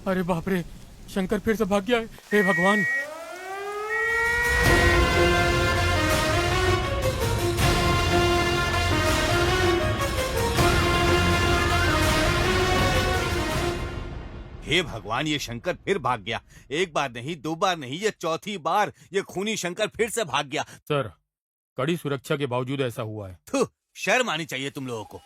अरे बाप रे, शंकर फिर से भाग गया है। हे भगवान। हे भगवान, ये शंकर फिर भाग गया। एक बार नहीं, दो बार नहीं, ये चौथी बार ये खूनी शंकर फिर से भाग गया। सर, कड़ी सुरक्षा के बावजूद ऐसा हुआ है। थू, शर्म आनी चाहिए तुम लोगों को।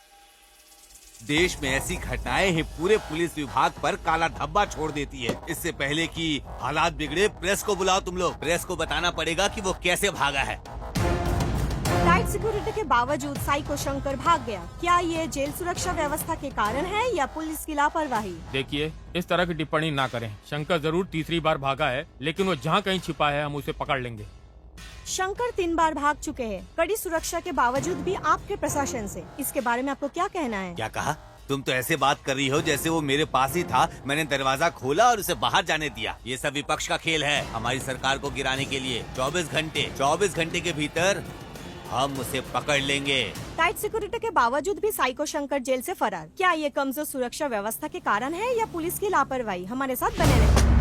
देश में ऐसी घटनाएं ही पूरे पुलिस विभाग पर काला धब्बा छोड़ देती है। इससे पहले कि हालात बिगड़े, प्रेस को बुलाओ तुम लोग। प्रेस को बताना पड़ेगा कि वो कैसे भागा है। टाइट सिक्योरिटी के बावजूद साइको शंकर भाग गया। क्या ये जेल सुरक्षा व्यवस्था के कारण है या पुलिस की लापरवाही? देखिए, इस तरह की टिप्पणी ना करें। शंकर जरूर तीसरी बार भागा है, लेकिन वो जहाँ कहीं छिपा है हम उसे पकड़ लेंगे। शंकर 3 बार भाग चुके हैं, कड़ी सुरक्षा के बावजूद भी आपके प्रशासन से। इसके बारे में आपको क्या कहना है? क्या कहा? तुम तो ऐसे बात कर रही हो जैसे वो मेरे पास ही था। मैंने दरवाजा खोला और उसे बाहर जाने दिया। ये सब विपक्ष का खेल है, हमारी सरकार को गिराने के लिए। 24 घंटे के भीतर हम उसे पकड़ लेंगे। टाइट सिक्योरिटी के बावजूद भी साइको शंकर जेल से फरार। क्या ये कमजोर सुरक्षा व्यवस्था के कारण है या पुलिस की लापरवाही? हमारे साथ बने रहें।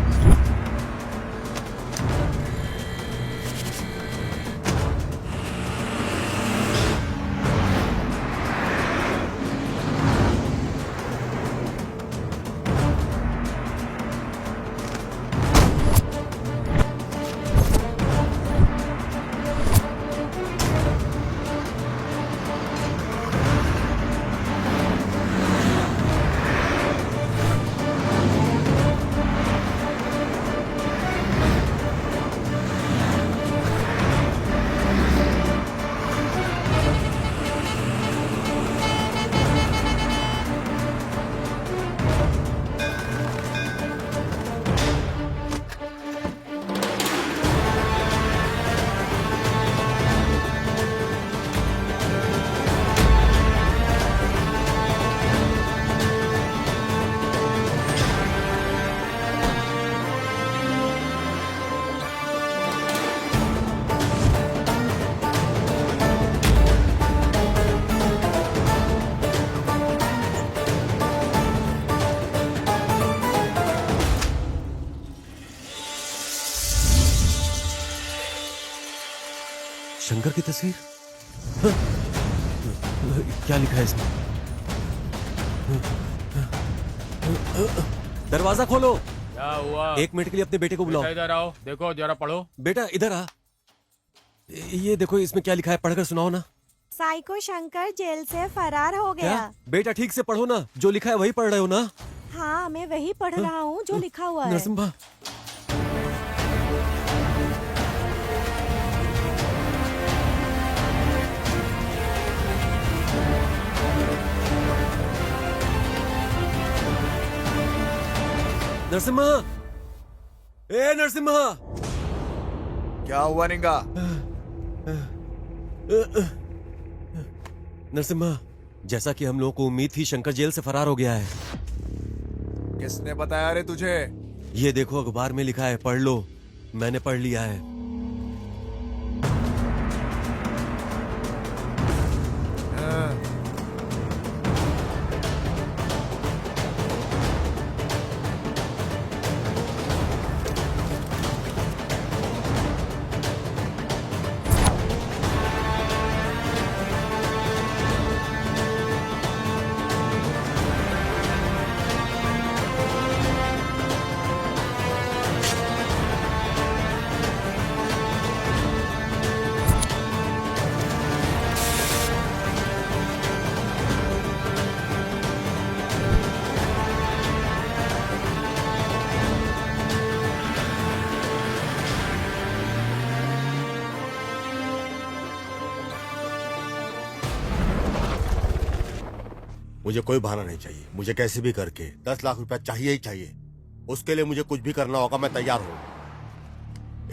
शंकर की तस्वीर? क्या लिखा है इसमें? दरवाजा खोलो। क्या हुआ? 1 मिनट के लिए अपने बेटे को बुलाओ। इधर आओ, देखो जरा पढ़ो। बेटा इधर आ। ये देखो इसमें क्या लिखा है, पढ़कर सुनाओ ना। साइको शंकर जेल से फरार हो गया। क्या? बेटा ठीक से पढ़ो ना, जो लिखा है वही पढ़ रहे हो ना? हाँ, मैं वही पढ़ रहा हूँ जो लिखा हुआ है। नरसिम्हा, नरसिम्हा, ए नरसिम्हा। क्या हुआ निंगा? नरसिम्हा, जैसा कि हम लोगों को उम्मीद थी, शंकर जेल से फरार हो गया है। किसने बताया रे तुझे? ये देखो अखबार में लिखा है, पढ़ लो। मैंने पढ़ लिया है। मुझे कोई बहाना नहीं चाहिए। मुझे कैसे भी करके 10 लाख रुपया चाहिए ही चाहिए। उसके लिए मुझे कुछ भी करना होगा, मैं तैयार हूँ।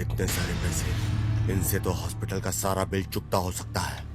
इतने सारे पैसे, इनसे तो हॉस्पिटल का सारा बिल चुकता हो सकता है।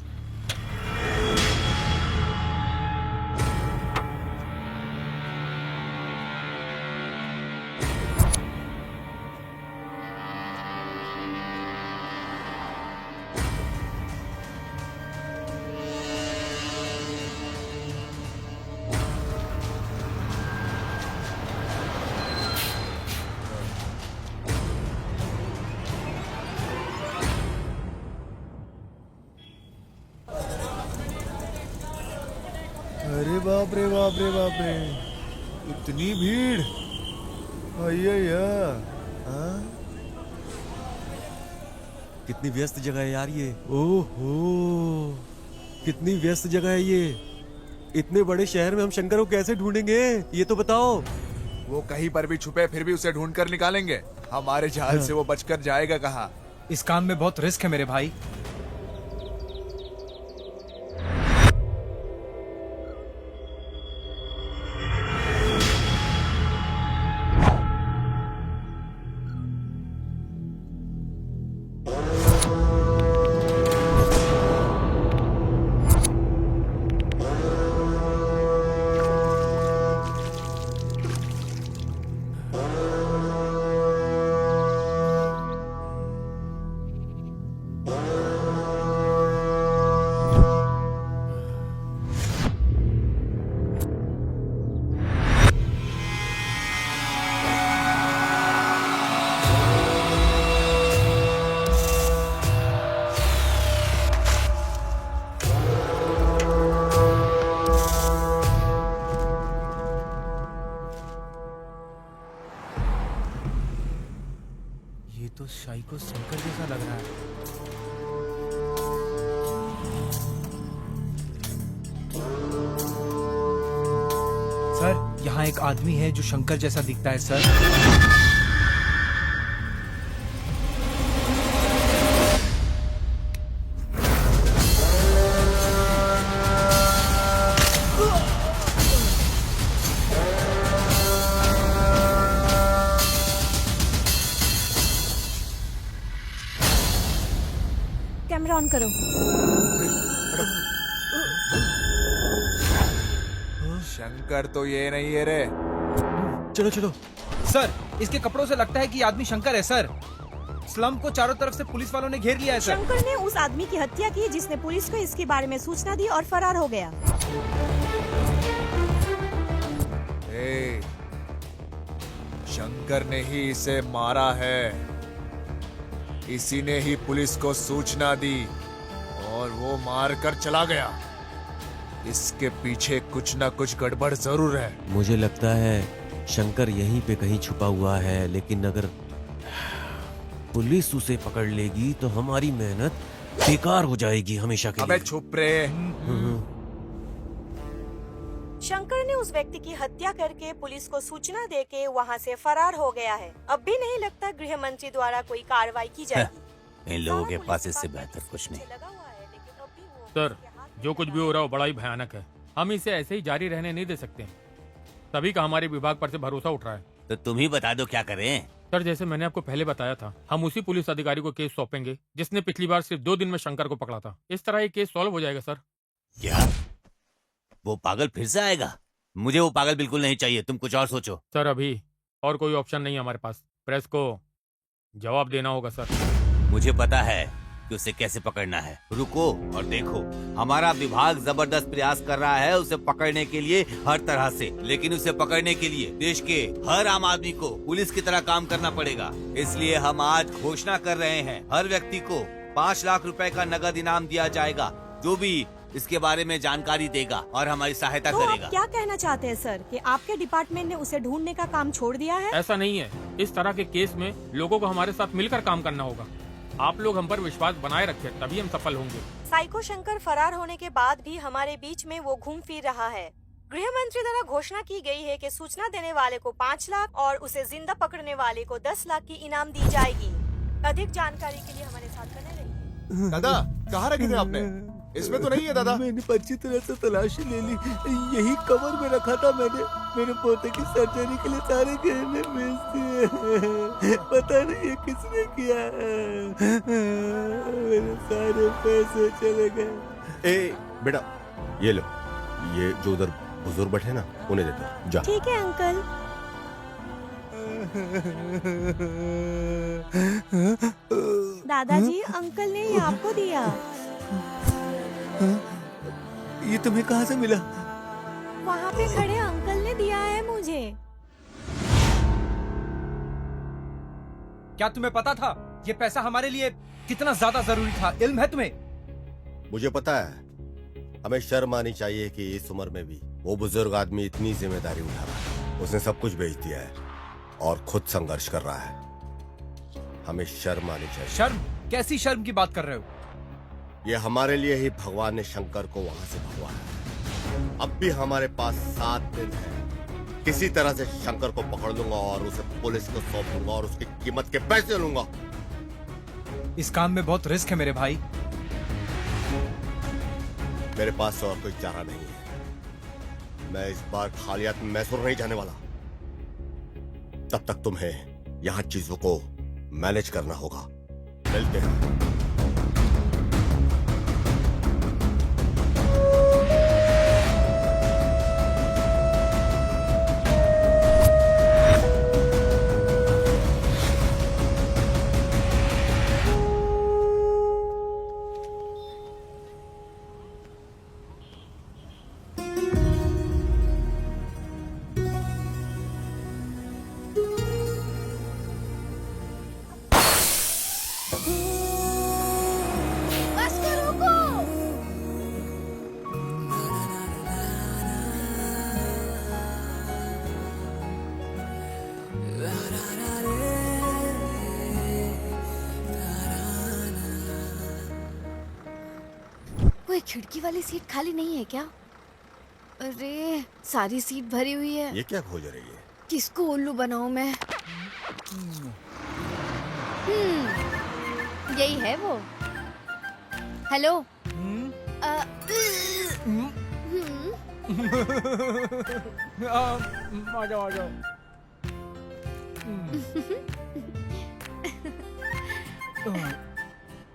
अरे बाप रे बाप रे बाप रे, इतनी भीड़। अय्या, हाँ? कितनी व्यस्त जगह है यार ये। ओहो, कितनी व्यस्त जगह है ये। इतने बड़े शहर में हम शंकर को कैसे ढूंढेंगे, ये तो बताओ। वो कहीं पर भी छुपे फिर भी उसे ढूंढ कर निकालेंगे। हमारे जाल से वो बचकर जाएगा कहाँ? इस काम में बहुत रिस्क है मेरे भाई। ये तो साइको शंकर जैसा लग रहा है। सर, यहाँ एक आदमी है जो शंकर जैसा दिखता है सर। कैमरा ऑन करो। शंकर तो ये नहीं है रे। चलो चलो। सर, इसके कपड़ों से लगता है कि ये आदमी शंकर है सर। स्लम को चारों तरफ से पुलिस वालों ने घेर लिया है सर। शंकर ने उस आदमी की हत्या की जिसने पुलिस को इसके बारे में सूचना दी और फरार हो गया। ए, शंकर ने ही इसे मारा है। इसी ने ही पुलिस को सूचना दी और वो मार कर चला गया। इसके पीछे कुछ ना कुछ गड़बड़ जरूर है। मुझे लगता है शंकर यहीं पे कहीं छुपा हुआ है, लेकिन अगर पुलिस उसे पकड़ लेगी तो हमारी मेहनत बेकार हो जाएगी हमेशा के अबे लिए। चुप रे। शंकर ने उस व्यक्ति की हत्या करके पुलिस को सूचना देके वहां से फरार हो गया है। अब भी नहीं लगता गृह मंत्री द्वारा कोई कार्रवाई की जाएगी। इन लोगों के पास इससे बेहतर कुछ नहीं। लगा हुआ है, लेकिन अब भी वो सर, जो कुछ भी हो रहा है वो बड़ा ही भयानक है। हम इसे ऐसे ही जारी रहने नहीं दे सकते। तभी का हमारे विभाग पर से भरोसा उठ रहा है। तो तुम ही बता दो क्या करें। सर, जैसे मैंने आपको पहले बताया था, हम उसी पुलिस अधिकारी को केस सौंपेंगे जिसने पिछली बार सिर्फ 2 दिन में शंकर को पकड़ा था। इस तरह ये केस सॉल्व हो जाएगा सर। क्या वो पागल फिर से आएगा? मुझे वो पागल बिल्कुल नहीं चाहिए। तुम कुछ और सोचो। सर, अभी और कोई ऑप्शन नहीं है हमारे पास। प्रेस को जवाब देना होगा सर। मुझे पता है कि उसे कैसे पकड़ना है। रुको और देखो। हमारा विभाग जबरदस्त प्रयास कर रहा है उसे पकड़ने के लिए हर तरह से। लेकिन उसे पकड़ने के लिए देश के हर आम आदमी को पुलिस की तरह काम करना पड़ेगा। इसलिए हम आज घोषणा कर रहे हैं, हर व्यक्ति को 5 लाख रुपए का नगद इनाम दिया जाएगा जो भी इसके बारे में जानकारी देगा और हमारी सहायता तो करेगा। आप क्या कहना चाहते हैं सर कि आपके डिपार्टमेंट ने उसे ढूंढने का काम छोड़ दिया है? ऐसा नहीं है। इस तरह के केस में लोगों को हमारे साथ मिलकर काम करना होगा। आप लोग हम पर विश्वास बनाए रखें, तभी हम सफल होंगे। साइको शंकर फरार होने के बाद भी हमारे बीच में वो घूम फिर रहा है। गृह मंत्री द्वारा घोषणा की गई है कि सूचना देने वाले को 5 लाख और उसे जिंदा पकड़ने वाले को 10 लाख की इनाम दी जाएगी। अधिक जानकारी के लिए हमारे साथ बने रहिए। दादा, कहाँ रखे थे आपने? इसमें तो नहीं है दादा। मैंने अच्छी तरह से तलाशी ले ली, यही कवर में रखा था मैंने। मेरे पोते की सर्जरी के लिए सारे गहने बेच दिए। पता नहीं ये किसने किया। मेरे सारे पैसे चले गए। ए बेटा, ये लो, ये जो उधर बुजुर्ग बैठे ना उन्हें दे दो, जा। ठीक है अंकल। दादाजी, अंकल ने ये आपको दिया। ये तुम्हें कहाँ से मिला? वहाँ पे खड़े अंकल ने दिया है मुझे। क्या तुम्हें पता था ये पैसा हमारे लिए कितना ज्यादा जरूरी था? इल्म है तुम्हें? मुझे पता है, हमें शर्म आनी चाहिए कि इस उम्र में भी वो बुजुर्ग आदमी इतनी जिम्मेदारी उठा रहा है। उसने सब कुछ बेच दिया है और खुद संघर्ष कर रहा है। हमें शर्म आनी चाहिए। शर्म? कैसी शर्म की बात कर रहे हो? ये हमारे लिए ही भगवान ने शंकर को वहां से भगवान है। अब भी हमारे पास 7 दिन है। किसी तरह से शंकर को पकड़ लूंगा और उसे पुलिस को सौंप दूंगा और उसकी कीमत के पैसे लूंगा। इस काम में बहुत रिस्क है मेरे भाई। मेरे पास और कोई चारा नहीं है। मैं इस बार खाली हाथ मैसूर नहीं जाने वाला। तब तक तुम्हें यहाँ चीजों को मैनेज करना होगा। मिलते हैं। बस करो को। कोई खिड़की वाली सीट खाली नहीं है क्या? अरे सारी सीट भरी हुई है। ये क्या खोज रही है? किसको उल्लू बनाऊं मैं? यही है वो। हेलो। आ जाओ आ जाओ।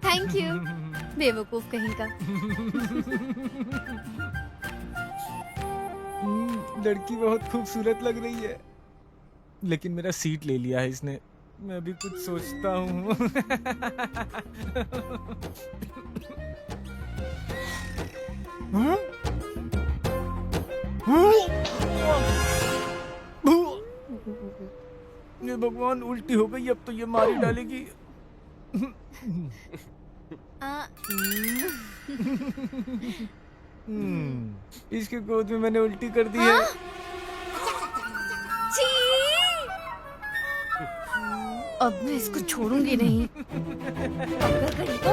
Thank you. बेवकूफ कहीं का। लड़की बहुत खूबसूरत लग रही है, लेकिन मेरा सीट ले लिया है इसने। मैं भी कुछ सोचता हूँ। ये भगवान, उल्टी हो गई, अब तो ये मारी डालेगी। इसके गोद में मैंने उल्टी कर दी है। अब मैं इसको छोड़ूंगी नहीं। अगर कहीं तो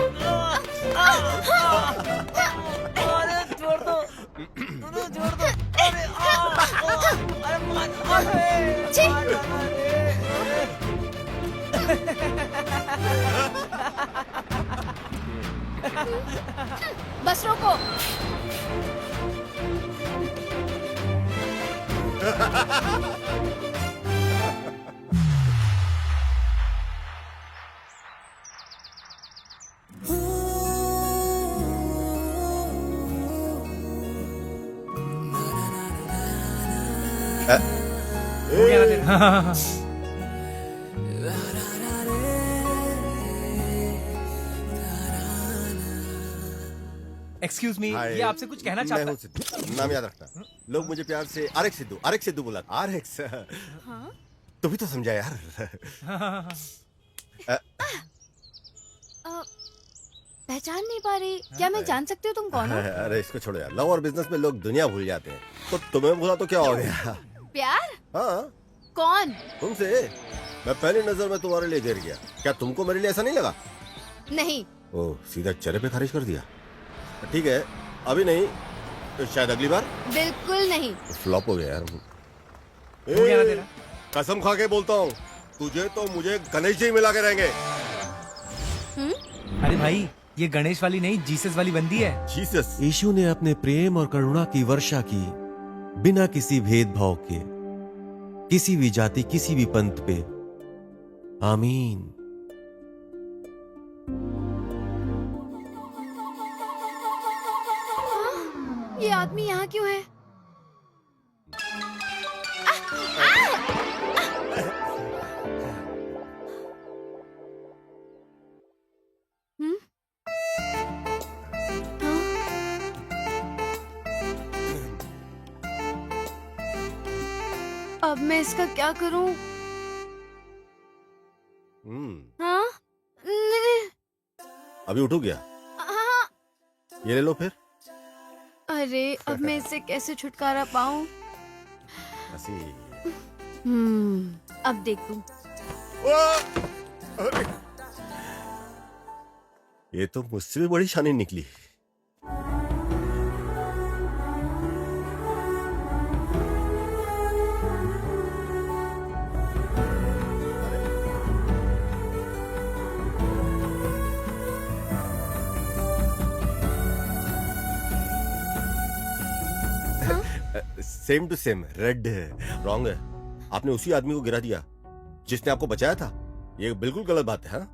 अरे छोड़ दो, छोड़ दो। बस रोको। हो गया ना तेरा? एक्सक्यूज मी, ये आपसे कुछ कहना मैं चाहता हूँ सिद्धू। नाम याद रखना। लोग मुझे प्यार से आरएक्स सिद्धू बुला। आरएक्स। तू भी तो समझा यार। पहचान नहीं पा रही। क्या मैं जान सकती हूँ तुम कौन हो? अरे इसको छोड़ो यार। लव और बिजनेस में लोग दुनिया भूल जाते हैं, तो तुम्हें भूला तो क्या हो गया? प्यार? हाँ, कौन? तुमसे। मैं पहली नजर में तुम्हारे लिए गिर गया। क्या तुमको मेरे लिए ऐसा नहीं लगा? नहीं। ओह, सीधा चेहरे पे खारिज कर दिया। ठीक है, अभी नहीं तो शायद अगली बार। बिल्कुल नहीं। फ्लॉप हो गया यार। हो गया ना तेरा? कसम खा के बोलता हूँ, तुझे तो मुझे गणेश जी मिला के रहेंगे। अरे भाई, ये गणेश वाली नहीं, जीसस वाली बंदी है। जीसस। यीशु ने अपने प्रेम और करुणा की वर्षा की बिना किसी भेदभाव के, किसी भी जाति, किसी भी पंथ पे। आमीन। ये आदमी यहाँ क्यों है? हम्म? हाँ? अब मैं इसका क्या करूं? हाँ? अभी उठो गया, हाँ? ये ले लो फिर। अरे अब मैं इससे कैसे छुटकारा पाऊं? ऐसी। अब देखूं। अरे, ये तो मुझसे भी बड़ी शानी निकली। सेम टू सेम, रेड है, रॉन्ग है। आपने उसी आदमी को गिरा दिया जिसने आपको बचाया था। ये बिल्कुल गलत बात है। हाँ?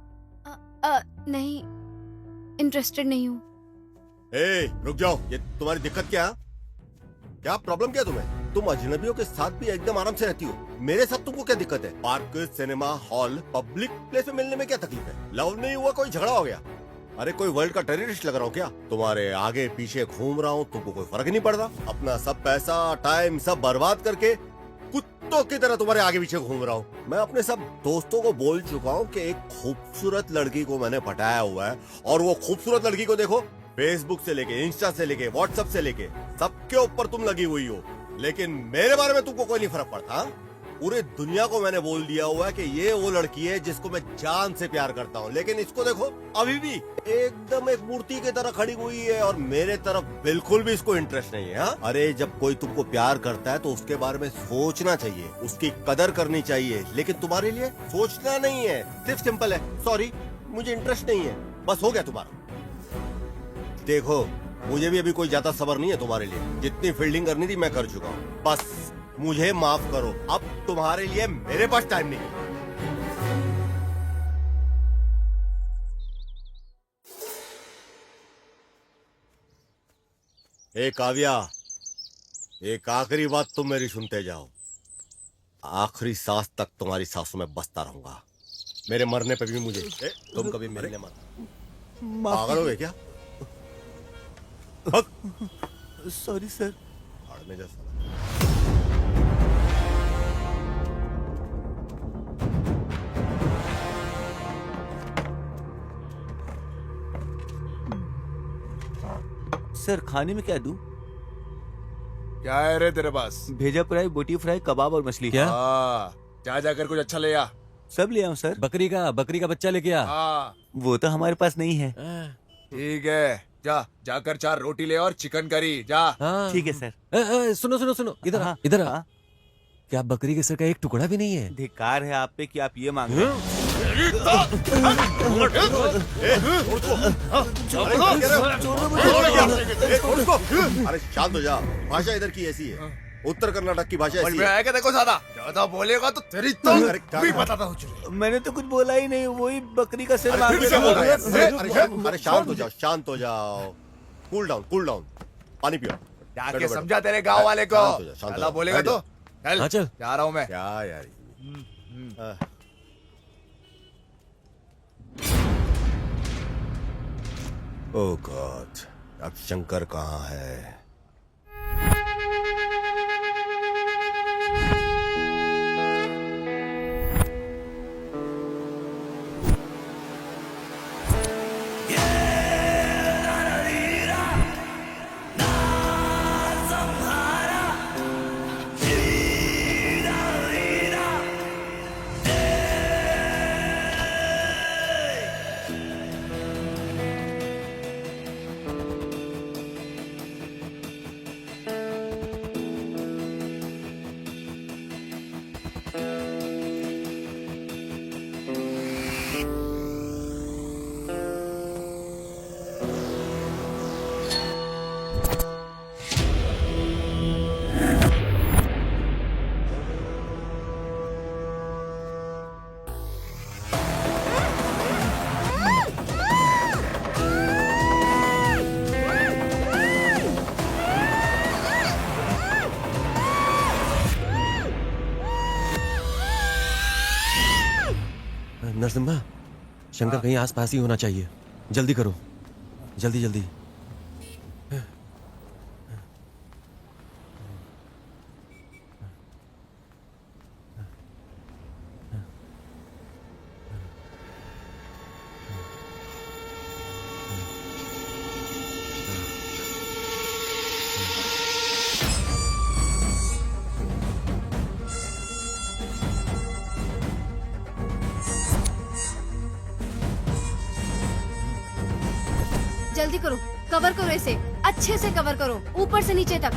नहीं, इंटरेस्टेड नहीं हूँ। ए, रुक जाओ। ये तुम्हारी दिक्कत क्या है? क्या प्रॉब्लम क्या तुम्हें? तुम अजनबियों के साथ भी एकदम आराम से रहती हो, मेरे साथ तुमको क्या दिक्कत है? Park, cinema hall, public place में मिलने में क्या तकलीफ है? लव नहीं हुआ, कोई झगड़ा हो गया? अरे कोई वर्ल्ड का टेररिस्ट लग रहा हूँ क्या? तुम्हारे आगे पीछे घूम रहा हूँ, तुमको कोई फर्क नहीं पड़ता? अपना सब पैसा टाइम सब बर्बाद करके कुत्तों की तरह तुम्हारे आगे पीछे घूम रहा हूँ। मैं अपने सब दोस्तों को बोल चुका हूँ कि एक खूबसूरत लड़की को मैंने पटाया हुआ है, और वो खूबसूरत लड़की को देखो, फेसबुक से लेके, इंस्टा से लेके, व्हाट्सएप से लेके सबके ऊपर तुम लगी हुई हो, लेकिन मेरे बारे में तुमको कोई नहीं फर्क पड़ता। पूरे दुनिया को मैंने बोल दिया हुआ है कि ये वो लड़की है जिसको मैं जान से प्यार करता हूँ, लेकिन इसको देखो, अभी भी एकदम एक मूर्ति की तरह खड़ी हुई है, और मेरे तरफ बिल्कुल भी इसको इंटरेस्ट नहीं है। हाँ? अरे जब कोई तुमको प्यार करता है तो उसके बारे में सोचना चाहिए, उसकी कदर करनी चाहिए, लेकिन तुम्हारे लिए सोचना नहीं है, सिर्फ सिंपल है, सॉरी मुझे इंटरेस्ट नहीं है, बस हो गया तुम्हारा। देखो मुझे भी अभी कोई ज्यादा सब्र नहीं है तुम्हारे लिए, जितनी फील्डिंग करनी थी मैं कर चुका हूँ, बस मुझे माफ करो, अब तुम्हारे लिए मेरे पास टाइम नहीं है। ए काव्या, एक आखिरी बात तुम मेरी सुनते जाओ, आखिरी सांस तक तुम्हारी सांसों में बसता रहूंगा, मेरे मरने पे भी मुझे तुम कभी मिलने मत। पागल हो गए क्या? Sorry sir. में जैसा सर खाने में क्या दूं? क्या है रे तेरे पास? भेजा फ्राई, बोटी फ्राई, कबाब और मछली। क्या? जा जाकर कुछ अच्छा ले आ। सब ले आऊं सर? बकरी का बच्चा लेके आ। वो तो हमारे पास नहीं है। ठीक है, जाकर 4 रोटी ले और चिकन करी, जा। ठीक है सर। सुनो इधर इधर आ। क्या बकरी के सर का एक टुकड़ा भी नहीं है? धिक्कार है आप पे कि आप ये मांग रहे हैं। अरे शांत हो जा, भाषा इधर की ऐसी है, उत्तर कर्नाटक की भाषा ऐसी है। आएगा देखो, ज्यादा बोलेगा तो तेरी तो भी बताता हूँ। मैंने तो कुछ बोला ही नहीं, वही बकरी का सिर मांग फिर से बोल रहा है। रहा अरे शांत हो जाओ, कूल डाउन, पानी पियो। जाके समझा तेरे गांव वाले को, शांत हो जा, ज्यादा बोलेगा तो हाँ, चल। जा रहा हूँ मैं। क्या यार ओह गॉड, अब शंकर कहाँ है? नरसिम्हा, शंकर कहीं आसपास ही होना चाहिए। जल्दी करो, जल्दी जल्दी। जल्दी करो, कवर करो इसे, अच्छे से कवर करो, ऊपर से नीचे तक।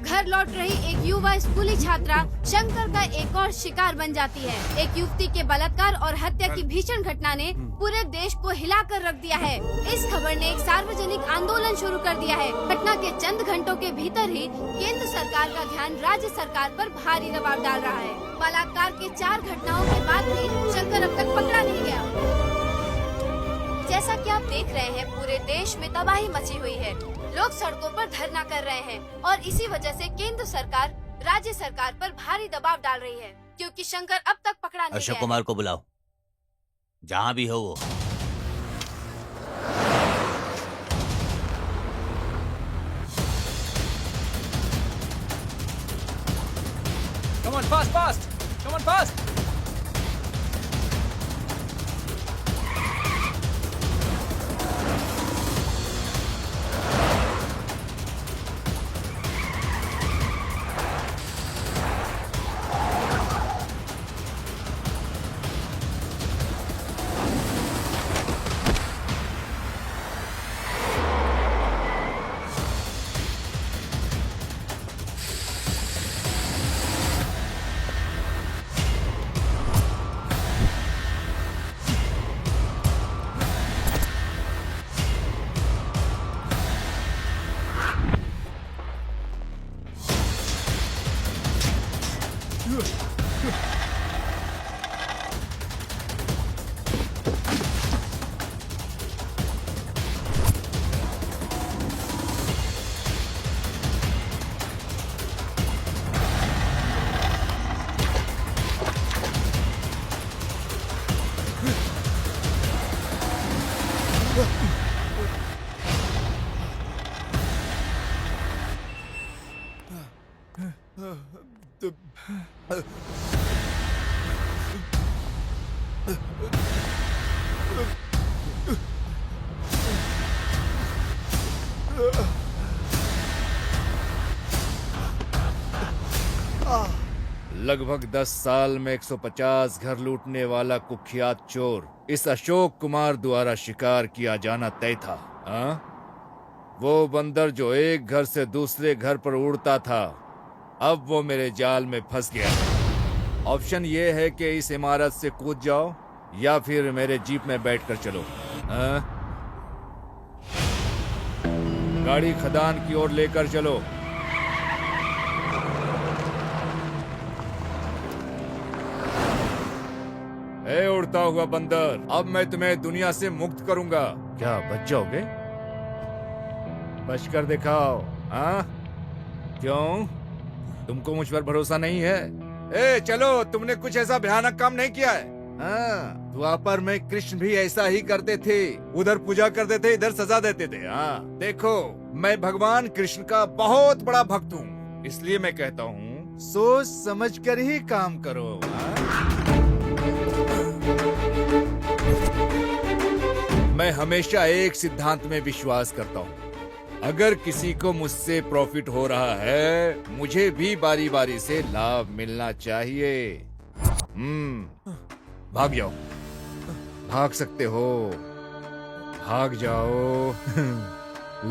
घर लौट रही एक युवा स्कूली छात्रा शंकर का एक और शिकार बन जाती है। एक युवती के बलात्कार और हत्या की भीषण घटना ने पूरे देश को हिलाकर रख दिया है। इस खबर ने एक सार्वजनिक आंदोलन शुरू कर दिया है। घटना के चंद घंटों के भीतर ही केंद्र सरकार का ध्यान राज्य सरकार पर भारी दबाव डाल रहा है। बलात्कार के 4 घटनाओं के बाद भी शंकर अब तक पकड़ा नहीं गया। जैसा कि आप देख रहे हैं, पूरे देश में तबाही मची हुई है। लोग सड़कों पर धरना कर रहे हैं और इसी वजह से केंद्र सरकार राज्य सरकार पर भारी दबाव डाल रही है, क्योंकि शंकर अब तक पकड़ा नहीं अशोक गया। कुमार को बुलाओ, जहाँ भी हो वो। Come on, fast, fast! Come on, fast! लगभग 10 साल में 150 घर लूटने वाला कुख्यात चोर इस अशोक कुमार द्वारा शिकार किया जाना तय था। हाँ? वो बंदर जो एक घर से दूसरे घर पर उड़ता था, अब वो मेरे जाल में फंस गया। ऑप्शन ये है कि इस इमारत से कूद जाओ या फिर मेरे जीप में बैठकर चलो। हाँ? गाड़ी खदान की ओर लेकर चलो। ए उड़ता हुआ बंदर, अब मैं तुम्हें दुनिया से मुक्त करूंगा। क्या बच जाओगे? बच कर दिखाओ। हाँ? क्यों? तुमको मुझ पर भरोसा नहीं है? ए चलो, तुमने कुछ ऐसा भयानक काम नहीं किया है। हाँ, द्वापर में कृष्ण भी ऐसा ही करते थे। उधर पूजा करते थे, इधर सजा देते थे। हाँ, देखो, मैं भगवान कृष्ण का बहुत बड़ा भक्त हूँ, इसलिए मैं कहता हूँ सोच समझ कर ही काम करो। हाँ? मैं हमेशा एक सिद्धांत में विश्वास करता हूँ, अगर किसी को मुझसे प्रॉफिट हो रहा है, मुझे भी बारी बारी से लाभ मिलना चाहिए। भाग जाओ, भाग सकते हो, भाग जाओ।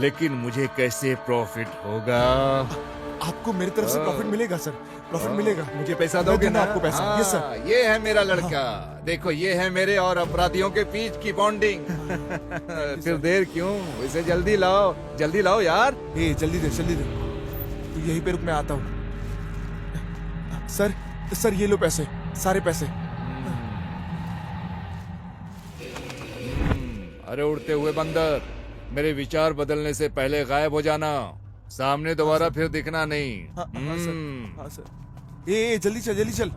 लेकिन मुझे कैसे प्रॉफिट होगा? आपको मेरी तरफ से प्रॉफिट मिलेगा सर, प्रॉफिट मिलेगा। मुझे पैसा दोगे ना? आपको पैसा। Yes sir. ये है मेरा लड़का। देखो, ये है मेरे और अपराधियों के बीच की बॉन्डिंग। फिर देर क्यों? इसे जल्दी लाओ, जल्दी लाओ यार। ए जल्दी दे, जल्दी दे। तो यहीं पे रुक, मैं आता हूँ। सर ये लो पैसे, सारे पैसे। अरे उड़ते हुए बंदर, मेरे विचार बदलने से पहले गायब हो जाना। सामने दोबारा फिर दिखना नहीं। हाँ सर। ए जल्दी चल, जल्दी चल।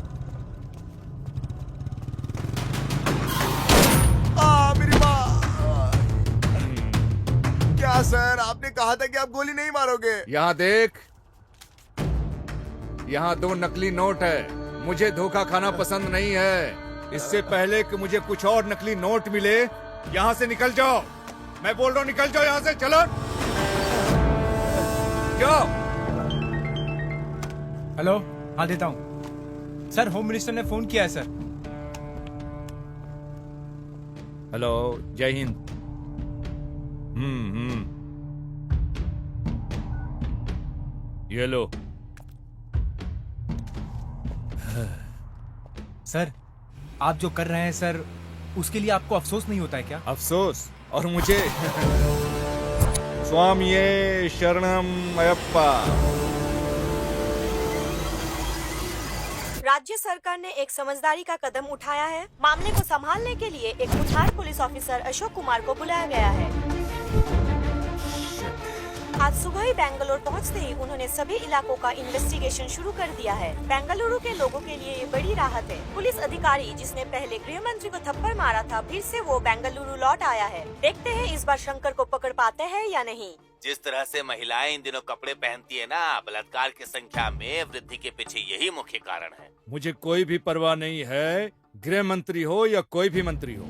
हाँ सर, आपने कहा था कि आप गोली नहीं मारोगे। यहाँ देख, यहाँ 2 नकली नोट है। मुझे धोखा खाना पसंद नहीं है। इससे पहले कि मुझे कुछ और नकली नोट मिले, यहाँ से निकल जाओ। मैं बोल रहा हूँ निकल जाओ यहाँ से, चलो जाओ। हेलो, हाँ देता हूँ सर। होम मिनिस्टर ने फोन किया है सर। हेलो, जय हिंद। ये लो। सर, आप जो कर रहे हैं सर, उसके लिए आपको अफसोस नहीं होता है क्या? अफसोस? और मुझे? स्वामीये शरणम अयप्पा। राज्य सरकार ने एक समझदारी का कदम उठाया है। मामले को संभालने के लिए एक मुठार पुलिस ऑफिसर अशोक कुमार को बुलाया गया है। आज सुबह ही बेंगलुरु पहुंचते ही उन्होंने सभी इलाकों का इन्वेस्टिगेशन शुरू कर दिया है। बेंगलुरु के लोगों के लिए ये बड़ी राहत है। पुलिस अधिकारी जिसने पहले गृह मंत्री को थप्पड़ मारा था, फिर से वो बेंगलुरु लौट आया है। देखते हैं इस बार शंकर को पकड़ पाते हैं या नहीं। जिस तरह से महिलाएं इन दिनों कपड़े पहनती है ना, बलात्कार की संख्या में वृद्धि के पीछे यही मुख्य कारण है। मुझे कोई भी परवाह नहीं है, गृह मंत्री हो या कोई भी मंत्री हो।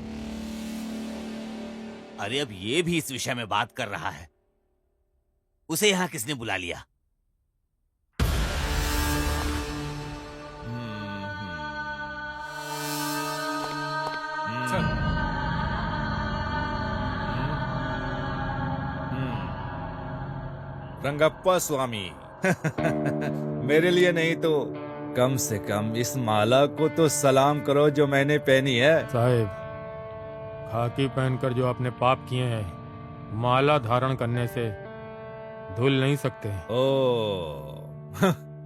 अरे अब ये भी इस विषय में बात कर रहा है। उसे यहाँ किसने बुला लिया? रंगप्पा स्वामी। मेरे लिए नहीं तो कम से कम इस माला को तो सलाम करो जो मैंने पहनी है। साहेब, खाकी पहनकर जो आपने पाप किए हैं, माला धारण करने से धुल नहीं सकते। ओ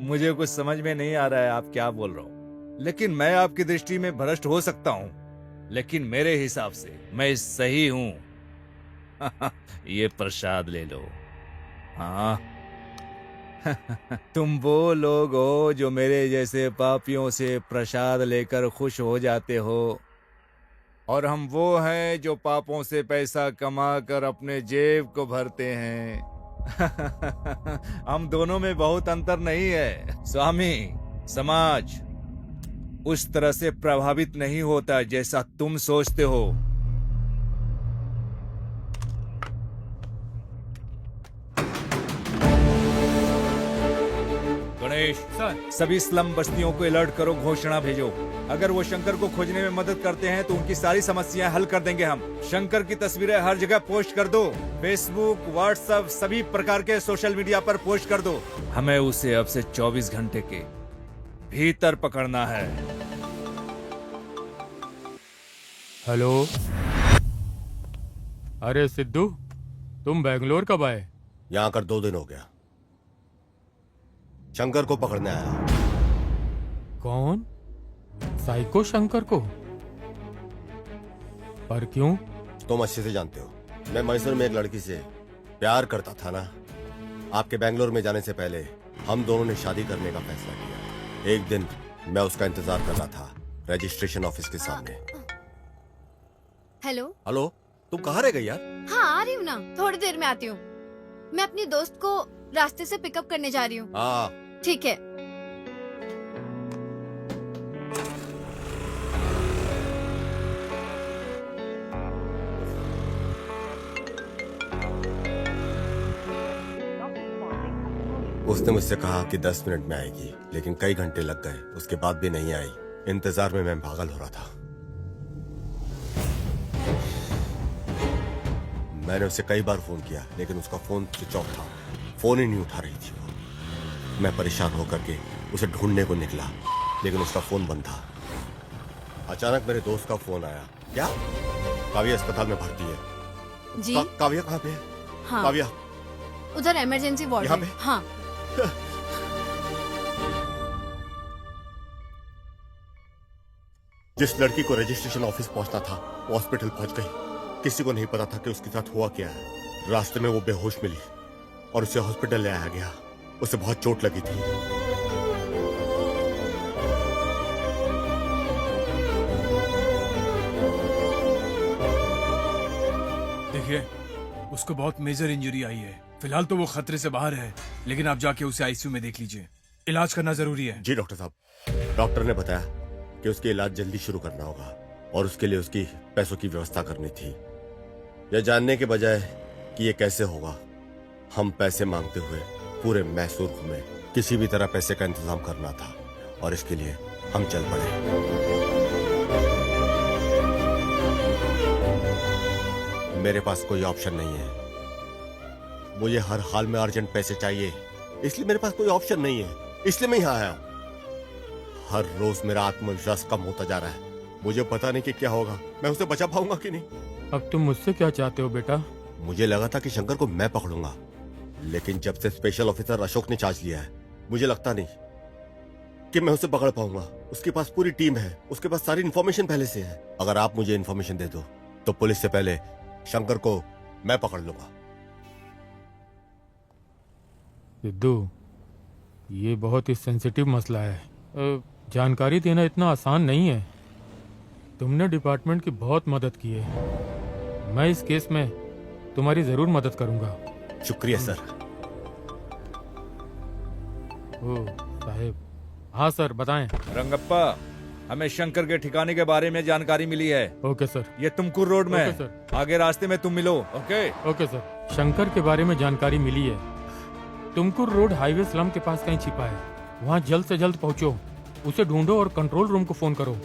मुझे कुछ समझ में नहीं आ रहा है आप क्या बोल रहे हो, लेकिन मैं आपकी दृष्टि में भ्रष्ट हो सकता हूँ, लेकिन मेरे हिसाब से मैं सही हूँ। ये प्रसाद ले लो। हाँ। तुम वो लोग हो जो मेरे जैसे पापियों से प्रसाद लेकर खुश हो जाते हो, और हम वो हैं जो पापों से पैसा कमा कर अपने जेब को भरते हैं। हम दोनों में बहुत अंतर नहीं है स्वामी। समाज उस तरह से प्रभावित नहीं होता जैसा तुम सोचते हो। गणेश सर, सभी स्लम बस्तियों को अलर्ट करो, घोषणा भेजो। अगर वो शंकर को खोजने में मदद करते हैं तो उनकी सारी समस्याएं हल कर देंगे हम। शंकर की तस्वीरें हर जगह पोस्ट कर दो, फेसबुक, व्हाट्सएप, सभी प्रकार के सोशल मीडिया पर पोस्ट कर दो। हमें उसे अब से 24 घंटे के भीतर पकड़ना है। हेलो, अरे सिद्धू, तुम बेंगलोर कब आए? यहाँ कर 2 दिन हो गया। शंकर को पकड़ने आया। कौन? साइको शंकर को? पर क्यों? तुम अच्छे से जानते हो, मैं मैसूर में एक लड़की से प्यार करता था ना। आपके बेंगलोर में जाने से पहले हम दोनों ने शादी करने का फैसला किया। एक दिन मैं उसका इंतजार कर रहा था रजिस्ट्रेशन ऑफिस के सामने। हेलो। हेलो, तुम कहाँ रह गई यार? हाँ, आ रही हूँ ना, थोड़ी देर में आती हूँ। मैं अपनी दोस्त को रास्ते से पिकअप करने जा रही हूँ। हाँ, ठीक है। उसने मुझसे कहा कि 10 मिनट में आएगी, लेकिन कई घंटे लग गए, उसके बाद भी नहीं आई। इंतजार में मैं पागल हो रहा था। मैंने उसे कई बार फोन किया, लेकिन उसका फोन स्विच ऑफ था। फोन ही नहीं उठा रही थी वो। मैं परेशान होकर के उसे ढूंढने को निकला, लेकिन उसका फोन बंद था। अचानक मेरे दोस्त का फोन आया। क्या? काव्या अस्पताल में भर्ती है। जी? काव्या कहाँ पे है? हाँ, काव्या उधर इमरजेंसी वार्ड यहाँ है। पे? हाँ। जिस लड़की को रजिस्ट्रेशन ऑफिस पहुंचना था वो हॉस्पिटल पहुंच गई। किसी को नहीं पता था कि उसके साथ हुआ क्या है। रास्ते में वो बेहोश मिली और उसे हॉस्पिटल ले आया गया। उसे बहुत चोट लगी थी। देखिए, उसको बहुत मेजर इंजरी आई है। फिलहाल तो वो खतरे से बाहर है, लेकिन आप जाके उसे आईसीयू में देख लीजिए। इलाज करना जरूरी है। जी डॉक्टर साहब, डॉक्टर ने बताया कि उसके इलाज जल्दी शुरू करना होगा और उसके लिए उसकी पैसों की व्यवस्था करनी थी। यह जानने के बजाय कि ये कैसे होगा, हम पैसे मांगते हुए पूरे मैसूर घूमे। किसी भी तरह पैसे का इंतजाम करना था और इसके लिए हम चल पड़े। मेरे पास कोई ऑप्शन नहीं है। मुझे हर हाल में अर्जेंट पैसे चाहिए, इसलिए मेरे पास कोई ऑप्शन नहीं है, इसलिए मैं यहाँ आया हूँ। हर रोज मेरा आत्मविश्वास कम होता जा रहा है। मुझे पता नहीं कि क्या होगा, मैं उसे बचा पाऊंगा कि नहीं। अब तुम मुझसे क्या चाहते हो बेटा? मुझे लगा था कि शंकर को मैं पकड़ूंगा, लेकिन जब से स्पेशल ऑफिसर अशोक ने चार्ज लिया है, मुझे लगता नहीं कि मैं उसे पकड़ पाऊंगा। उसके पास पूरी टीम है, उसके पास सारी इन्फॉर्मेशन पहले से है। अगर आप मुझे इन्फॉर्मेशन दे दो तो पुलिस से पहले शंकर को मैं पकड़ लूंगा। सिद्धू, ये बहुत ही सेंसिटिव मसला है। जानकारी देना इतना आसान नहीं है। तुमने डिपार्टमेंट की बहुत मदद की है। मैं इस केस में तुम्हारी जरूर मदद करूंगा। शुक्रिया सर। ओ साहेब। हाँ सर, बताएं। रंगप्पा, हमें शंकर के ठिकाने के बारे में जानकारी मिली है। Okay sir. ये तुमकुर रोड में ओके है। सर। आगे रास्ते में तुम मिलो। Okay okay sir. शंकर के बारे में जानकारी मिली है। तुमकुर रोड हाईवे स्लम के पास कहीं छिपा है। वहाँ जल्द से जल्द पहुँचो, उसे ढूंढो और कंट्रोल रूम को फोन करो।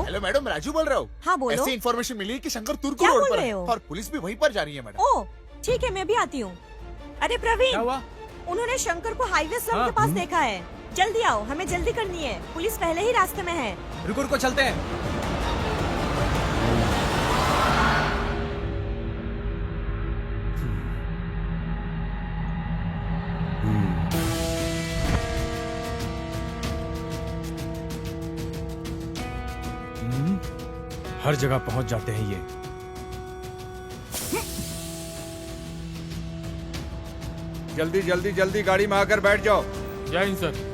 हेलो मैडम, राजू बोल रहा हूँ। हाँ बोलो। ऐसी इन्फॉर्मेशन मिली है कि शंकर तुर्क क्या रोड बोल पर रहे है हो? और पुलिस भी वहीं पर जा रही है मैडम। ओ ठीक है, मैं भी आती हूँ। अरे प्रवीण, क्या हुआ? उन्होंने शंकर को हाईवे स्लम हाँ, के पास देखा है। जल्दी आओ, हमें जल्दी करनी है, पुलिस पहले ही रास्ते में है। रुको रुको, चलते हैं। हर जगह पहुंच जाते हैं ये। जल्दी जल्दी जल्दी गाड़ी में आकर बैठ जाओ। जय हिंद सर।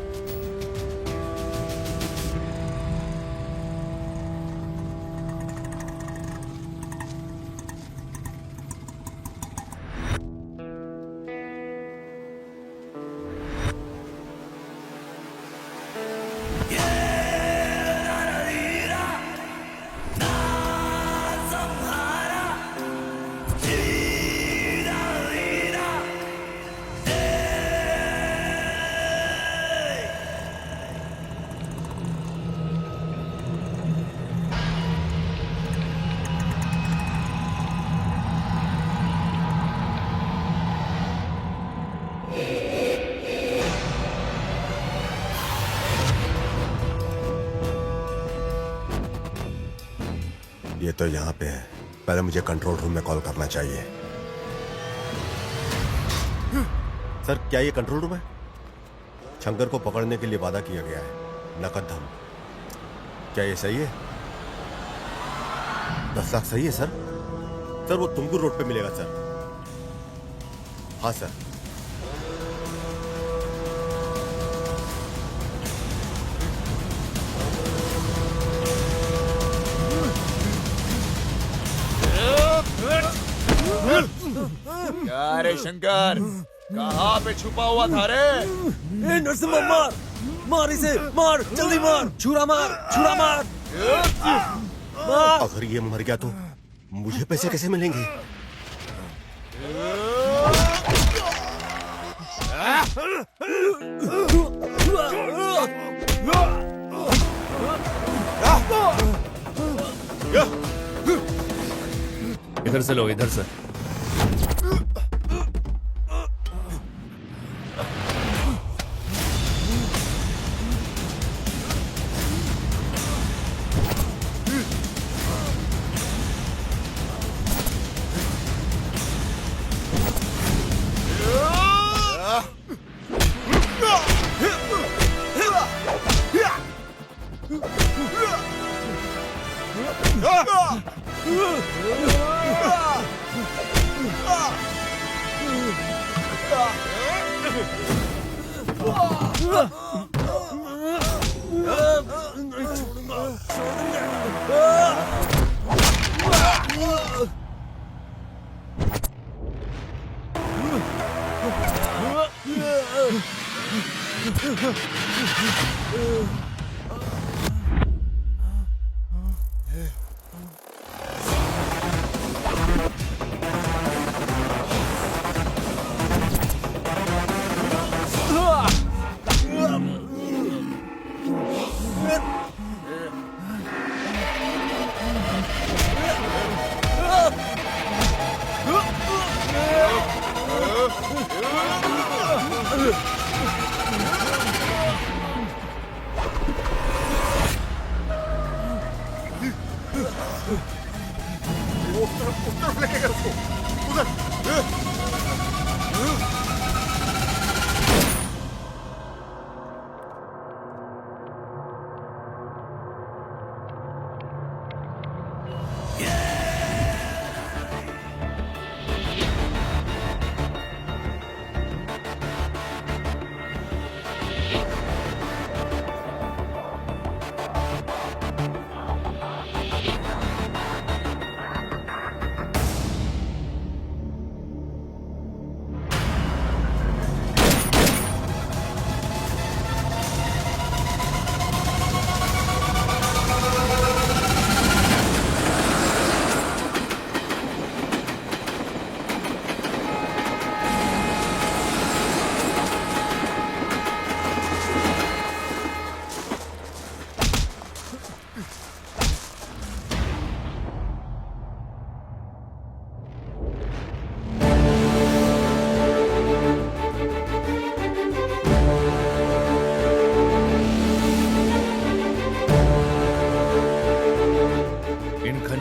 ये तो यहाँ पे है, पहले मुझे कंट्रोल रूम में कॉल करना चाहिए। सर, क्या ये कंट्रोल रूम है? शंकर को पकड़ने के लिए वादा किया गया है, नकद धन। क्या ये सही है? 10 लाख सही है सर? सर वो तुमकुर रोड पे मिलेगा सर। हाँ सर। क्या रे शंकर, कहाँ पे छुपा हुआ था रे? नरसिम्हा, मार मार इसे, मार जल्दी मार, छुरा मार, छुरा मार। अगर ये मर गया तो मुझे पैसे कैसे मिलेंगे? इधर से लो, इधर से।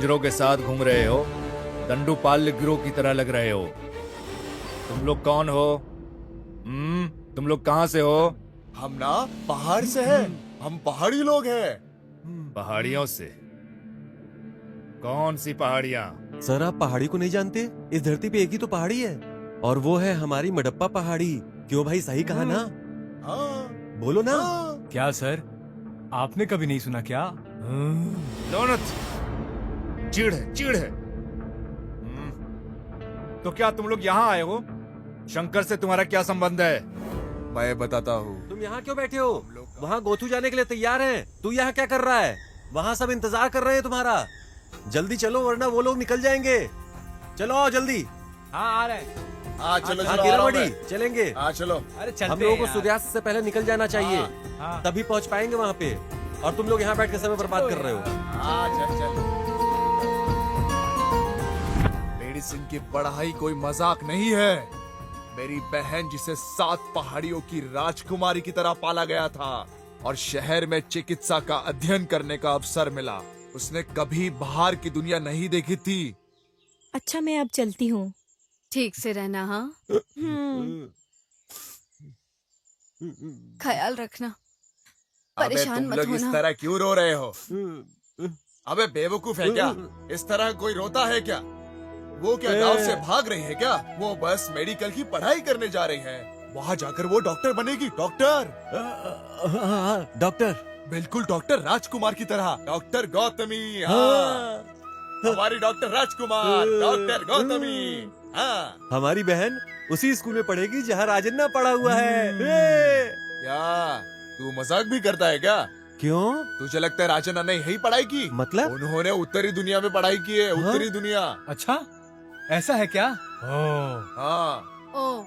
गिरोह के साथ घूम रहे हो, दंडुपाल्य गिरोह की तरह लग रहे हो। तुम लोग कौन हो? तुम लोग कहाँ से हो? हम ना पहाड़ से हैं। हम पहाड़ी लोग हैं। पहाड़ियों से? कौन सी पहाड़ियाँ? सर आप पहाड़ी को नहीं जानते? इस धरती पे एक ही तो पहाड़ी है और वो है हमारी मडप्पा पहाड़ी। क्यों भाई, सही कहा ना? हाँ, बोलो ना। हाँ। क्या सर, आपने कभी नहीं सुना क्या? लोनत, चिढ़ है, चिढ़ है। तो क्या तुम लोग यहाँ आए हो? शंकर से तुम्हारा क्या संबंध है? मैं बताता हूँ। तुम यहाँ क्यों बैठे हो? वहाँ गोथू जाने के लिए तैयार हैं। तू यहाँ क्या कर रहा है? वहाँ सब इंतजार कर रहे हैं तुम्हारा। जल्दी चलो वरना वो लोग निकल जाएंगे। चलो आओ जल्दी। हाँ आ रहे हैं। हाँ चलो हाँ चलो, कीरावाड़ी, आ रहा हूँ चलेंगे। मैं। हाँ चलो। अरे चलते हम लोगों को हैं सूर्यास्त से पहले निकल जाना चाहिए, हाँ। तभी पहुँच पाएंगे वहाँ पे। और तुम लोग यहाँ बैठ के समय बर्बाद कर रहे हो। हाँ चल चल। मेडिसिन की पढ़ाई कोई मजाक नहीं है। मेरी बहन जिसे 7 पहाड़ियों की राजकुमारी की तरह पाला गया था और शहर में चिकित्सा का अध्ययन करने का अवसर मिला, उसने कभी बाहर की दुनिया नहीं देखी थी। अच्छा मैं अब चलती हूँ। ठीक से रहना। हाँ, ख्याल रखना, अबे परेशान तुम मत लोग इस होना। तरह क्यों रो रहे हो? अबे बेवकूफ है क्या? इस तरह कोई रोता है क्या? वो क्या गांव से भाग रही है क्या? वो बस मेडिकल की पढ़ाई करने जा रही है। वहाँ जाकर वो डॉक्टर बनेगी। डॉक्टर, डॉक्टर, बिल्कुल डॉक्टर राजकुमार की तरह। डॉक्टर गौतमी। हाँ, हमारी डॉक्टर राजकुमार, डॉक्टर गौतमी। हाँ, हमारी बहन उसी स्कूल में पढ़ेगी जहाँ राजन्ना पढ़ा हुआ है। क्या तू मजाक भी करता है क्या? क्यों? तुझे लगता है राजन्ना ने यही पढ़ाई की? मतलब? उन्होंने उत्तरी दुनिया में पढ़ाई की है। उत्तरी दुनिया। अच्छा ऐसा है क्या? हाँ, ओ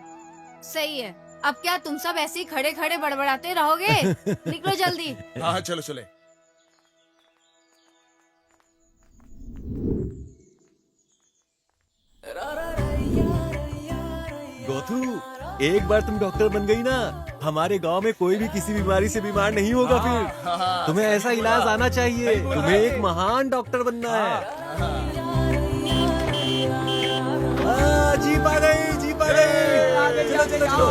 सही है। अब क्या तुम सब ऐसे ही खड़े खड़े बड़बड़ाते रहोगे? निकलो जल्दी। हाँ चलो चले। गोथू, एक बार तुम डॉक्टर बन गई ना, हमारे गांव में कोई भी किसी बीमारी से बीमार नहीं होगा फिर। तुम्हें ऐसा इलाज आना चाहिए। तुम्हें एक महान डॉक्टर बनना है। जीप आ गई, जीप आ गई। चलो चलो चलो।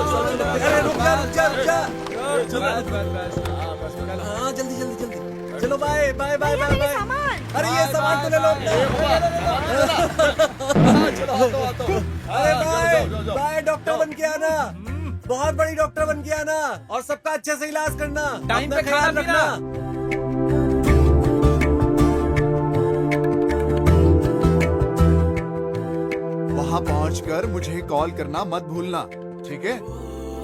अरे रुक जा, रुक जा, रुक जा। हाँ जल्दी जल्दी जल्दी। चलो bye bye bye bye bye. अरे ये सामान तो ले लो अपना। अरे बाय बाय, डॉक्टर बन के आना। बहुत बड़ी डॉक्टर बन के आना और सबका अच्छे से इलाज करना। टाइम अपना पे खाना ख्याल रखना। वहाँ पहुँचकर मुझे कॉल करना मत भूलना, ठीक है?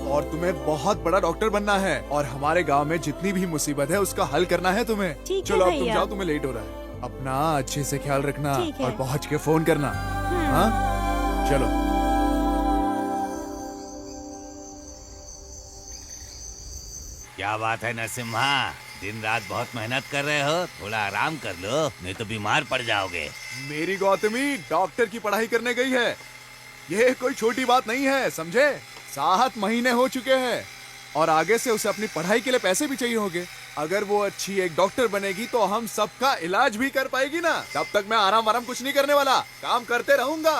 और तुम्हें बहुत बड़ा डॉक्टर बनना है और हमारे गांव में जितनी भी मुसीबत है उसका हल करना है तुम्हें। ठीक है चलो अब तुम भैया। जाओ, तुम्हें लेट हो रहा है। अपना अच्छे से ख्याल रखना ठीक है। और पहुँच के फोन करना। हाँ चलो। क्या बात है नरसिम्हा, दिन रात बहुत मेहनत कर रहे हो। थोड़ा आराम कर लो, नहीं तो बीमार पड़ जाओगे। मेरी गौतमी डॉक्टर की पढ़ाई करने गई है। ये कोई छोटी बात नहीं है, समझे? 7 महीने हो चुके हैं और आगे से उसे अपनी पढ़ाई के लिए पैसे भी चाहिए होंगे। अगर वो अच्छी एक डॉक्टर बनेगी तो हम सबका इलाज भी कर पाएगी ना। तब तक मैं आराम कुछ नहीं करने वाला, काम करते रहूंगा।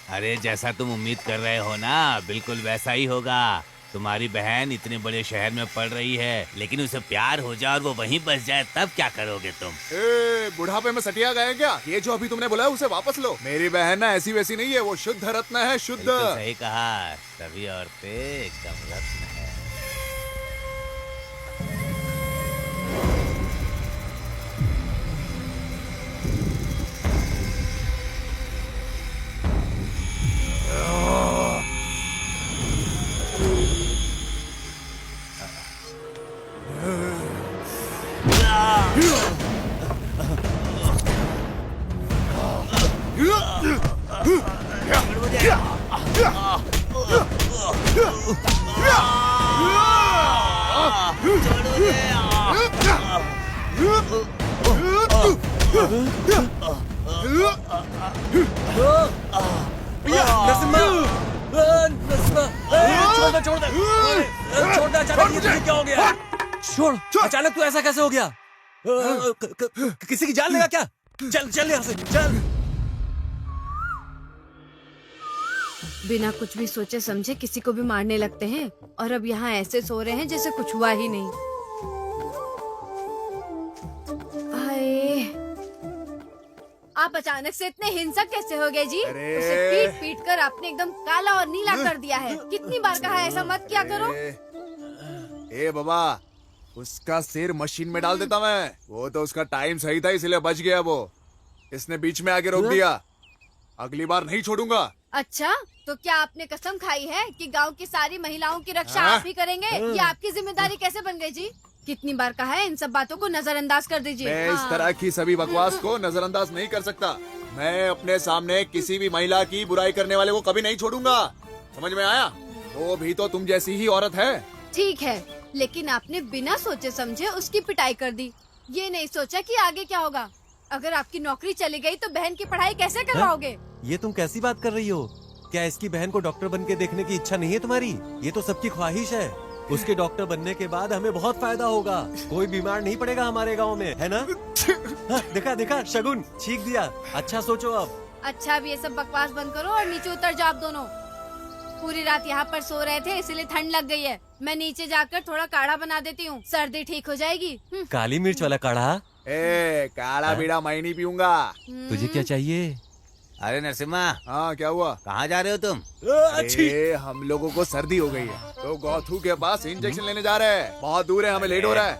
अरे जैसा तुम उम्मीद कर रहे हो ना, बिल्कुल वैसा ही होगा। तुम्हारी बहन इतने बड़े शहर में पढ़ रही है, लेकिन उसे प्यार हो जाए और वो वहीं बस जाए, तब क्या करोगे तुम? ए, बुढ़ापे में सटिया गए क्या? ये जो अभी तुमने बोला है उसे वापस लो। मेरी बहन ना ऐसी वैसी नहीं है, वो शुद्ध रत्न है, शुद्ध। बिल्कुल सही कहा, सभी औरतें एकदम रत्न है। छोड़, अचानक तू ऐसा कैसे हो गया? किसी की जान लेगा क्या? चल चल यहाँ से चल। बिना कुछ भी सोचे समझे किसी को भी मारने लगते हैं और अब यहाँ ऐसे सो रहे हैं जैसे कुछ हुआ ही नहीं। हाय, आप अचानक से इतने हिंसक कैसे हो गए जी? अरे! उसे पीट पीट कर आपने एकदम काला और नीला कर दिया है। कितनी बार कहा है ऐसा मत किया करो। ए बाबा, उसका सिर मशीन में डाल देता मैं। वो तो उसका टाइम सही था इसलिए बच गया वो। इसने बीच में आके रोक दिया। अगली बार नहीं छोड़ूंगा। अच्छा, तो क्या आपने कसम खाई है कि गांव की सारी महिलाओं की रक्षा हाँ? आप ही करेंगे? ये आपकी जिम्मेदारी कैसे बन गई जी? कितनी बार कहा है इन सब बातों को नजरअंदाज कर दीजिए। मैं इस तरह की सभी बकवास को नजरअंदाज नहीं कर सकता। मैं अपने सामने किसी भी महिला की बुराई करने वाले को कभी नहीं छोड़ूंगा। समझ में आया? वो भी तो तुम जैसी ही औरत है। ठीक है, लेकिन आपने बिना सोचे समझे उसकी पिटाई कर दी। ये नहीं सोचा कि आगे क्या होगा। अगर आपकी नौकरी चली गई तो बहन की पढ़ाई कैसे करवाओगे? ये तुम कैसी बात कर रही हो? क्या इसकी बहन को डॉक्टर बन के देखने की इच्छा नहीं है तुम्हारी? ये तो सबकी ख्वाहिश है। उसके डॉक्टर बनने के बाद हमें बहुत फायदा होगा। कोई बीमार नहीं पड़ेगा हमारे गांव में, है ना? हाँ, देखा देखा शगुन छींक दिया। अच्छा सोचो अब। अच्छा, अब ये सब बकवास बंद करो और नीचे उतर जाओ आप दोनों। पूरी रात यहाँ पर सो रहे थे इसलिए ठंड लग गई है। मैं नीचे जाकर थोड़ा काढ़ा बना देती हूँ, सर्दी ठीक हो जाएगी। काली मिर्च वाला काढ़ा? काला बीड़ा मैं नहीं पीऊंगा। तुझे क्या चाहिए? अरे नरसिम्हा, हाँ क्या हुआ? कहाँ जा रहे हो तुम? अरे हम लोगों को सर्दी हो गई है तो गौथू के पास इंजेक्शन लेने जा रहे हैं। बहुत दूर है, हमें लेट हो रहा है।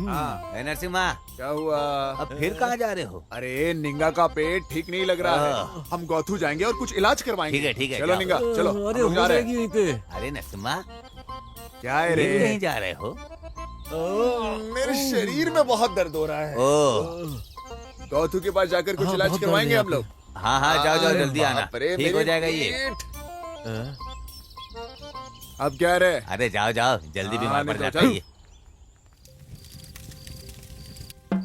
हाँ अरे नरसिम्हा, क्या हुआ? अब फिर कहाँ जा रहे हो? अरे निंगा का पेट ठीक नहीं लग रहा है। हम गौथू जाएंगे और कुछ इलाज करवाएंगे। ठीक है, चलो जाओ। निंगा चलो। अरे हम लोग जा हो रहे जाएगी हैं। यहीं पे। अरे नरसिम्हा, क्या है फिर रे? कहीं जा रहे हो? मेरे शरीर में बहुत दर्द हो रहा है। ओ, गौथू के पास जाकर कुछ हाँ, इलाज बहुत दर्द करवाएंगे है हम लोग। हाँ हाँ, जाओ जाओ, जल्दी आना, बाप रे, ठीक हो मेरी जाएगा ये। पेट। अब क्या रे? अरे जाओ जाओ, जल्दी हाँ, बीमार पड़ निकलो, जाता है चल। ये।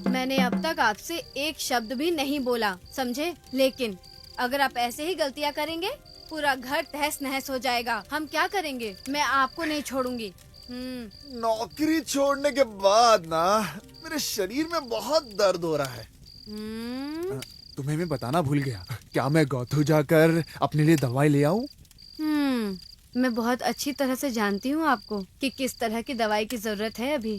मैंने अब तक आपसे एक शब्द भी नहीं बोला, समझे? लेकिन अगर आप ऐसे ही गलतियाँ करेंगे पूरा घर तहस नहस हो जाएगा। हम क्या करेंगे? मैं आपको नहीं छोड़ूंगी। नौकरी छोड़ने के बाद ना मेरे शरीर में बहुत दर्द हो रहा है। तुम्हें मैं बताना भूल गया। क्या मैं गौथू जाकर अपने लिए दवाई ले आऊं? मैं बहुत अच्छी तरह से जानती हूँ आपको कि किस तरह की दवाई की जरूरत है। अभी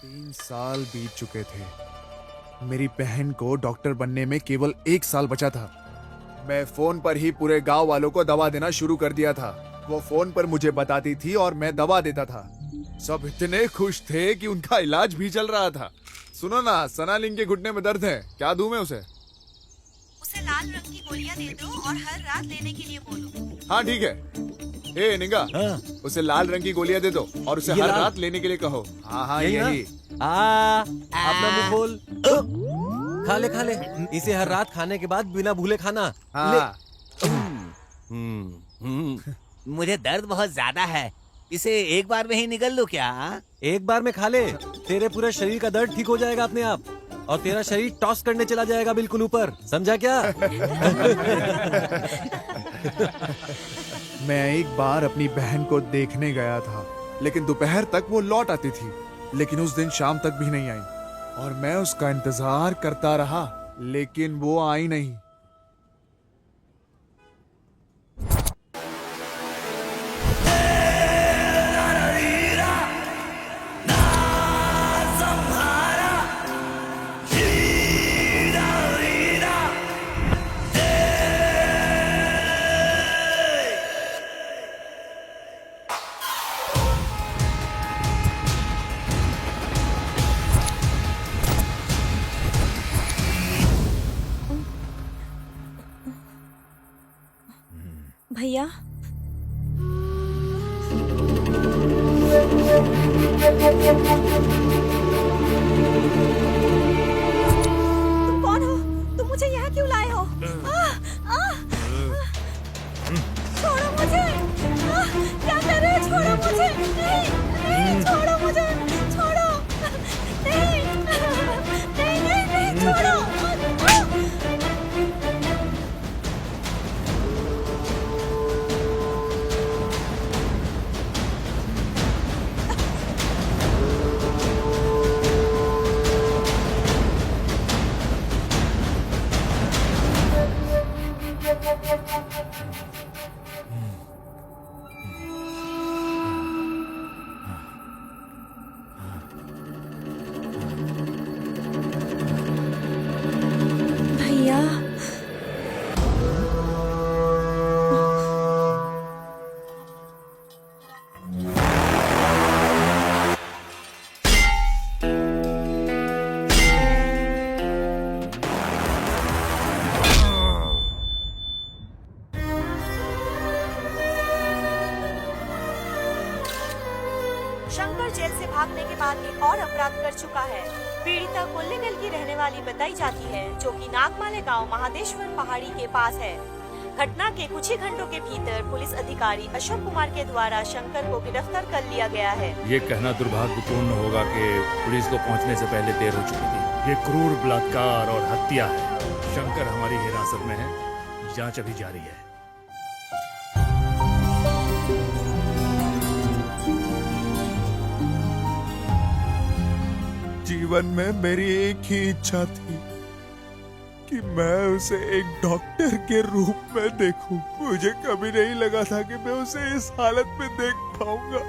3 साल बीत चुके थे। मेरी बहन को डॉक्टर बनने में केवल 1 साल बचा था। मैं फोन पर ही पूरे गांव वालों को दवा देना शुरू कर दिया था। वो फोन पर मुझे बताती थी और मैं दवा देता था। सब इतने खुश थे कि उनका इलाज भी चल रहा था। सुनो ना, सना लिंग के घुटने में दर्द है, क्या दूं मैं उसे? उसे लाल रंग की गोलियां दे दो और हर रात लेने के लिए बोलो। हाँ ठीक है। ए निंगा, उसे लाल रंग की गोलियां दे दो और उसे ये हर लाल? रात लेने के लिए कहो। हाँ हाँ यही ना? यही। अपना मुंह खोल। खा ले खा ले। इसे हर रात खाने के बाद बिना भूले खाना। हाँ। मुझे दर्द बहुत ज्यादा है, इसे एक बार में ही निकल लो क्या? एक बार में खा ले, तेरे पूरे शरीर का दर्द ठीक हो जाएगा अपने आप और तेरा शरीर टॉस करने चला जाएगा बिल्कुल ऊपर। समझा क्या? मैं एक बार अपनी बहन को देखने गया था, लेकिन दोपहर तक वो लौट आती थी। लेकिन उस दिन शाम तक भी नहीं आई और मैं उसका इंतजार करता रहा, लेकिन वो आई नहीं। भैया, तुम कौन हो? तुम मुझे यहाँ क्यों लाए हो? छोड़ो मुझे! क्या कर रहे हो? छोड़ो मुझे! नहीं, नहीं, छोड़ो मुझे! छोड़ो! नहीं, नहीं, नहीं, नहीं, छोड़ो! साथ एक और अपराध कर चुका है। पीड़िता कोल्लेगल की रहने वाली बताई जाती है, जो कि नागमाले गांव महादेश्वर पहाड़ी के पास है। घटना के कुछ ही घंटों के भीतर पुलिस अधिकारी अशोक कुमार के द्वारा शंकर को गिरफ्तार कर लिया गया है। ये कहना दुर्भाग्यपूर्ण होगा कि पुलिस को पहुंचने से पहले देर हो चुकी थी। ये क्रूर बलात्कार और हत्या है। शंकर हमारी हिरासत में है, जांच अभी जारी है। जीवन में मेरी एक ही इच्छा थी कि मैं उसे एक डॉक्टर के रूप में देखूं। मुझे कभी नहीं लगा था कि मैं उसे इस हालत में देख पाऊंगा।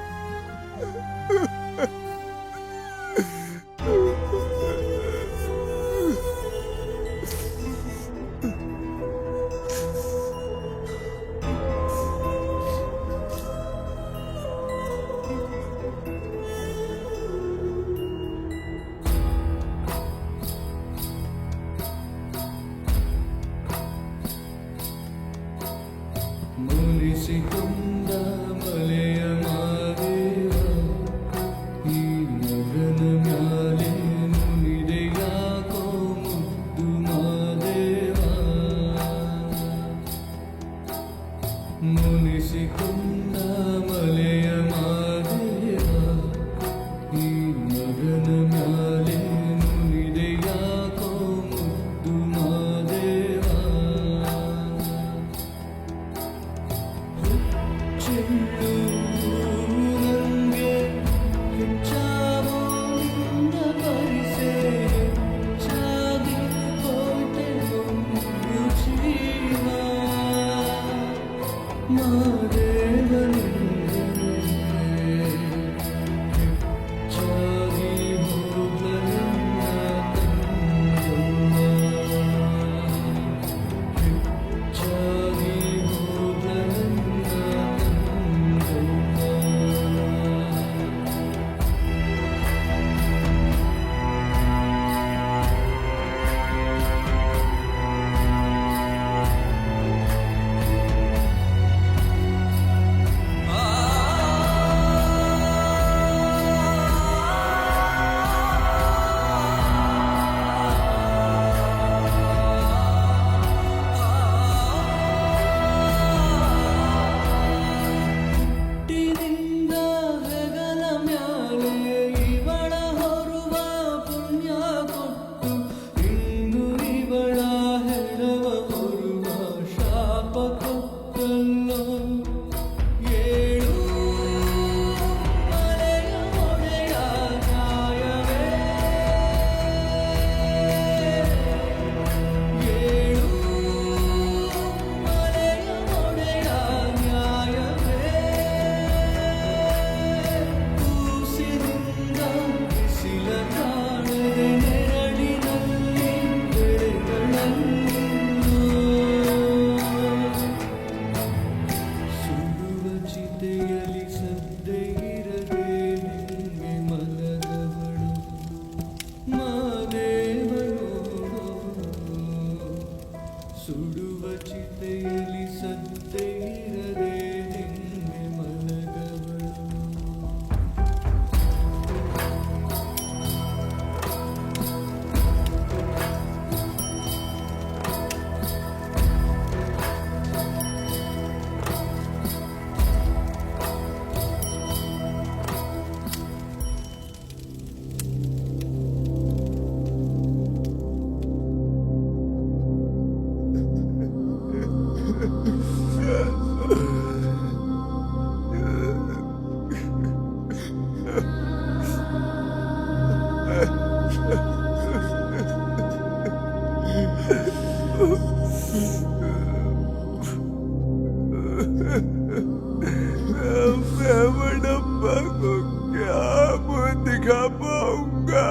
मैं बड़प्पा को क्या मुंह दिखा पाऊंगा?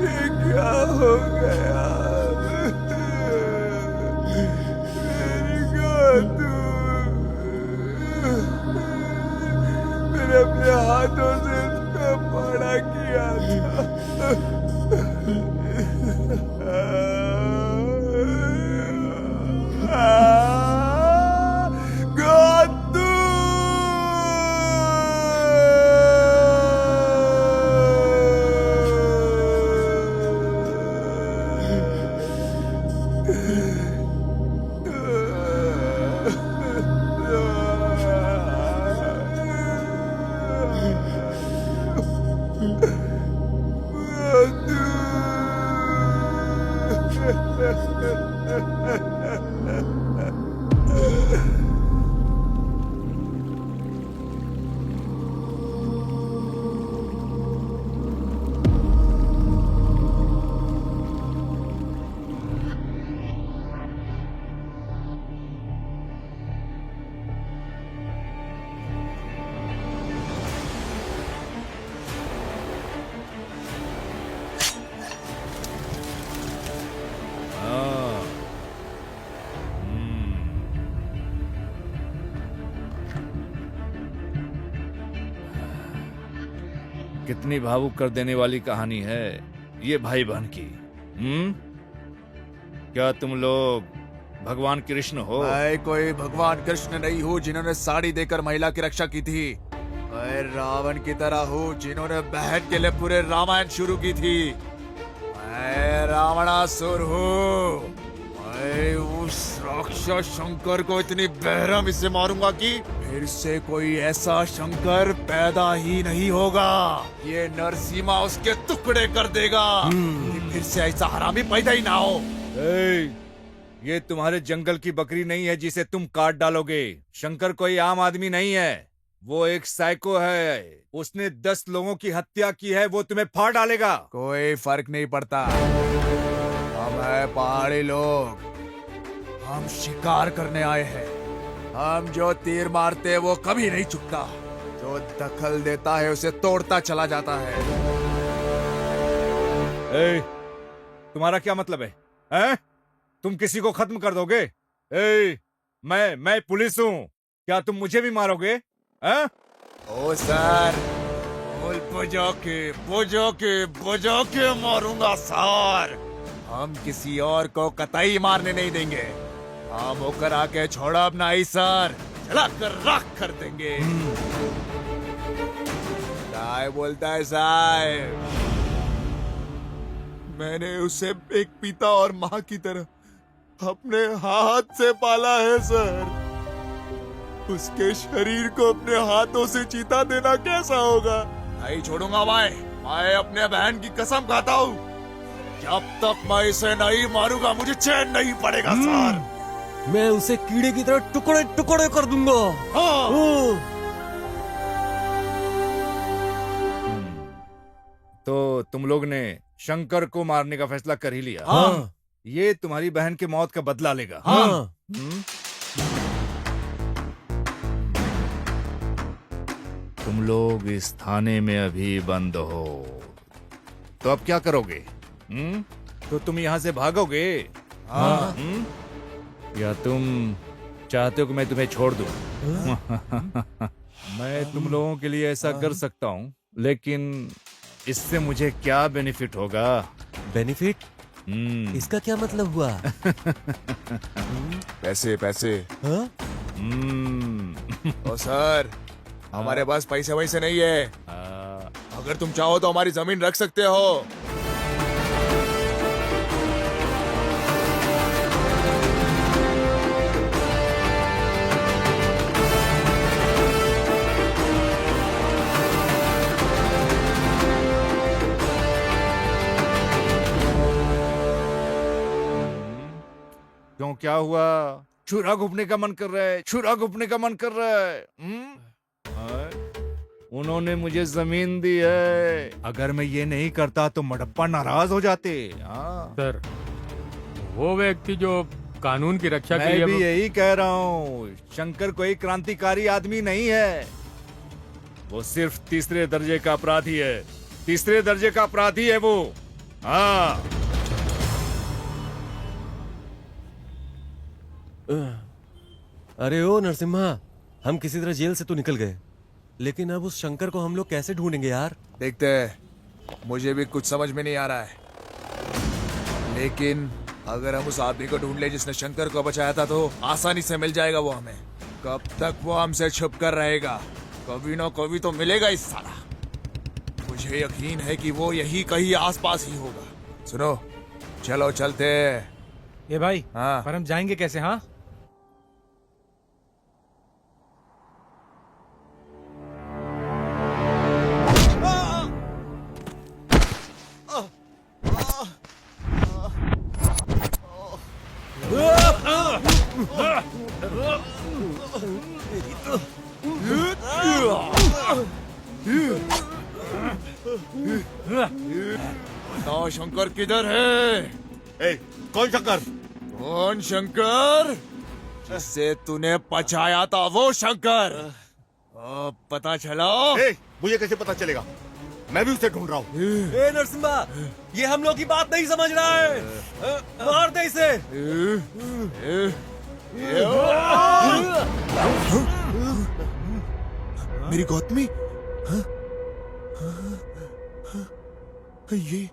ये क्या हो गया? मेरी गातू, मैंने अपने हाथों से इसका पाड़ा किया था। हाँ। कितनी भावुक कर देने वाली कहानी है ये भाई बहन की। क्या तुम लोग भगवान कृष्ण हो? मैं कोई भगवान कृष्ण नहीं हूँ जिन्होंने साड़ी देकर महिला की रक्षा की थी। मैं रावण की तरह हूँ जिन्होंने बहन के लिए पूरे रामायण शुरू की थी। मैं रावणासुर हूँ। मैं उस राक्षस शंकर को इतनी बेरहमी से मारूंगा कि फिर से कोई ऐसा शंकर पैदा ही नहीं होगा। ये नरसिम्हा उसके टुकड़े कर देगा कि फिर से ऐसा हरामी पैदा ही ना हो। ये तुम्हारे जंगल की बकरी नहीं है जिसे तुम काट डालोगे। शंकर कोई आम आदमी नहीं है, वो एक साइको है। उसने 10 लोगों की हत्या की है, वो तुम्हें फाड़ डालेगा। कोई फर्क नहीं पड़ता। हम है पहाड़ी लोग, हम शिकार करने आए हैं। हम जो तीर मारते हैं वो कभी नहीं चुकता। जो दखल देता है उसे तोड़ता चला जाता है। तुम्हारा क्या मतलब है? हैं? तुम किसी को खत्म कर दोगे? मैं पुलिस हूँ, क्या तुम मुझे भी मारोगे? हैं? ओ सर, बुझो के मारूंगा सर। हम किसी और को कतई मारने नहीं देंगे। हम होकर आके छोड़ा अपना ही सर, जला कर राख कर देंगे। क्या बोलता है साहब? मैंने उसे एक पिता और माँ की तरह अपने हाथ से पाला है सर। उसके शरीर को अपने हाथों से चीता देना कैसा होगा? नहीं छोड़ूंगा मैं अपने बहन की कसम खाता हूँ। जब तक मैं इसे नहीं मारूंगा मुझे चैन नहीं पड़ेगा सर। मैं उसे कीड़े की तरह टुकड़े टुकड़े कर दूंगा। हाँ। तो तुम लोग ने शंकर को मारने का फैसला कर ही लिया। हाँ। ये तुम्हारी बहन की मौत का बदला लेगा। हाँ। तुम लोग इस थाने में अभी बंद हो, तो अब क्या करोगे? तो तुम यहाँ से भागोगे? हाँ। या तुम चाहते हो कि मैं तुम्हें छोड़ दूं? मैं तुम लोगों के लिए ऐसा कर सकता हूँ, लेकिन इससे मुझे क्या बेनिफिट होगा? बेनिफिट? इसका क्या मतलब हुआ? पैसे पैसे। हाँ? ओ सर, हमारे पास पैसे वैसे नहीं है। अगर तुम चाहो तो हमारी जमीन रख सकते हो। क्यों, क्या हुआ? छुरा घुपने का मन कर रहा है? छुरा घुपने का मन कर रहा है? उन्होंने मुझे जमीन दी है। अगर मैं ये नहीं करता तो मडप्पा नाराज हो जाते। सर, वो व्यक्ति जो कानून की रक्षा के मैं लिए भी यही कह रहा हूँ। शंकर कोई क्रांतिकारी आदमी नहीं है, वो सिर्फ तीसरे दर्जे का अपराधी है। तीसरे दर्जे का अपराधी है वो। हाँ। अरे ओ नरसिम्हा, हम किसी तरह जेल से तो निकल गए, लेकिन अब उस शंकर को हम लोग कैसे ढूंढेंगे यार? देखते हैं, मुझे भी कुछ समझ में नहीं आ रहा है। लेकिन अगर हम उस आदमी को ढूंढ ले जिसने शंकर को बचाया था तो आसानी से मिल जाएगा वो हमें। कब तक वो हमसे छुप कर रहेगा? कभी ना कभी तो मिलेगा इस साला। मुझे यकीन है कि वो यही कहीं आसपास ही होगा। सुनो, चलो चलते। ये भाई, हाँ। पर हम जाएंगे कैसे? हाँ, बताओ शंकर किधर है? ए, कौन शंकर? कौन शंकर? जिससे तूने पछाया था वो शंकर। अब पता चला? ए, मुझे कैसे पता चलेगा? मैं भी उसे ढूंढ रहा हूँ। ए नरसिम्हा, ये हम लोग की बात नहीं समझ रहा है। मार दे इसे। मेरी गौतमी? हाँ? ये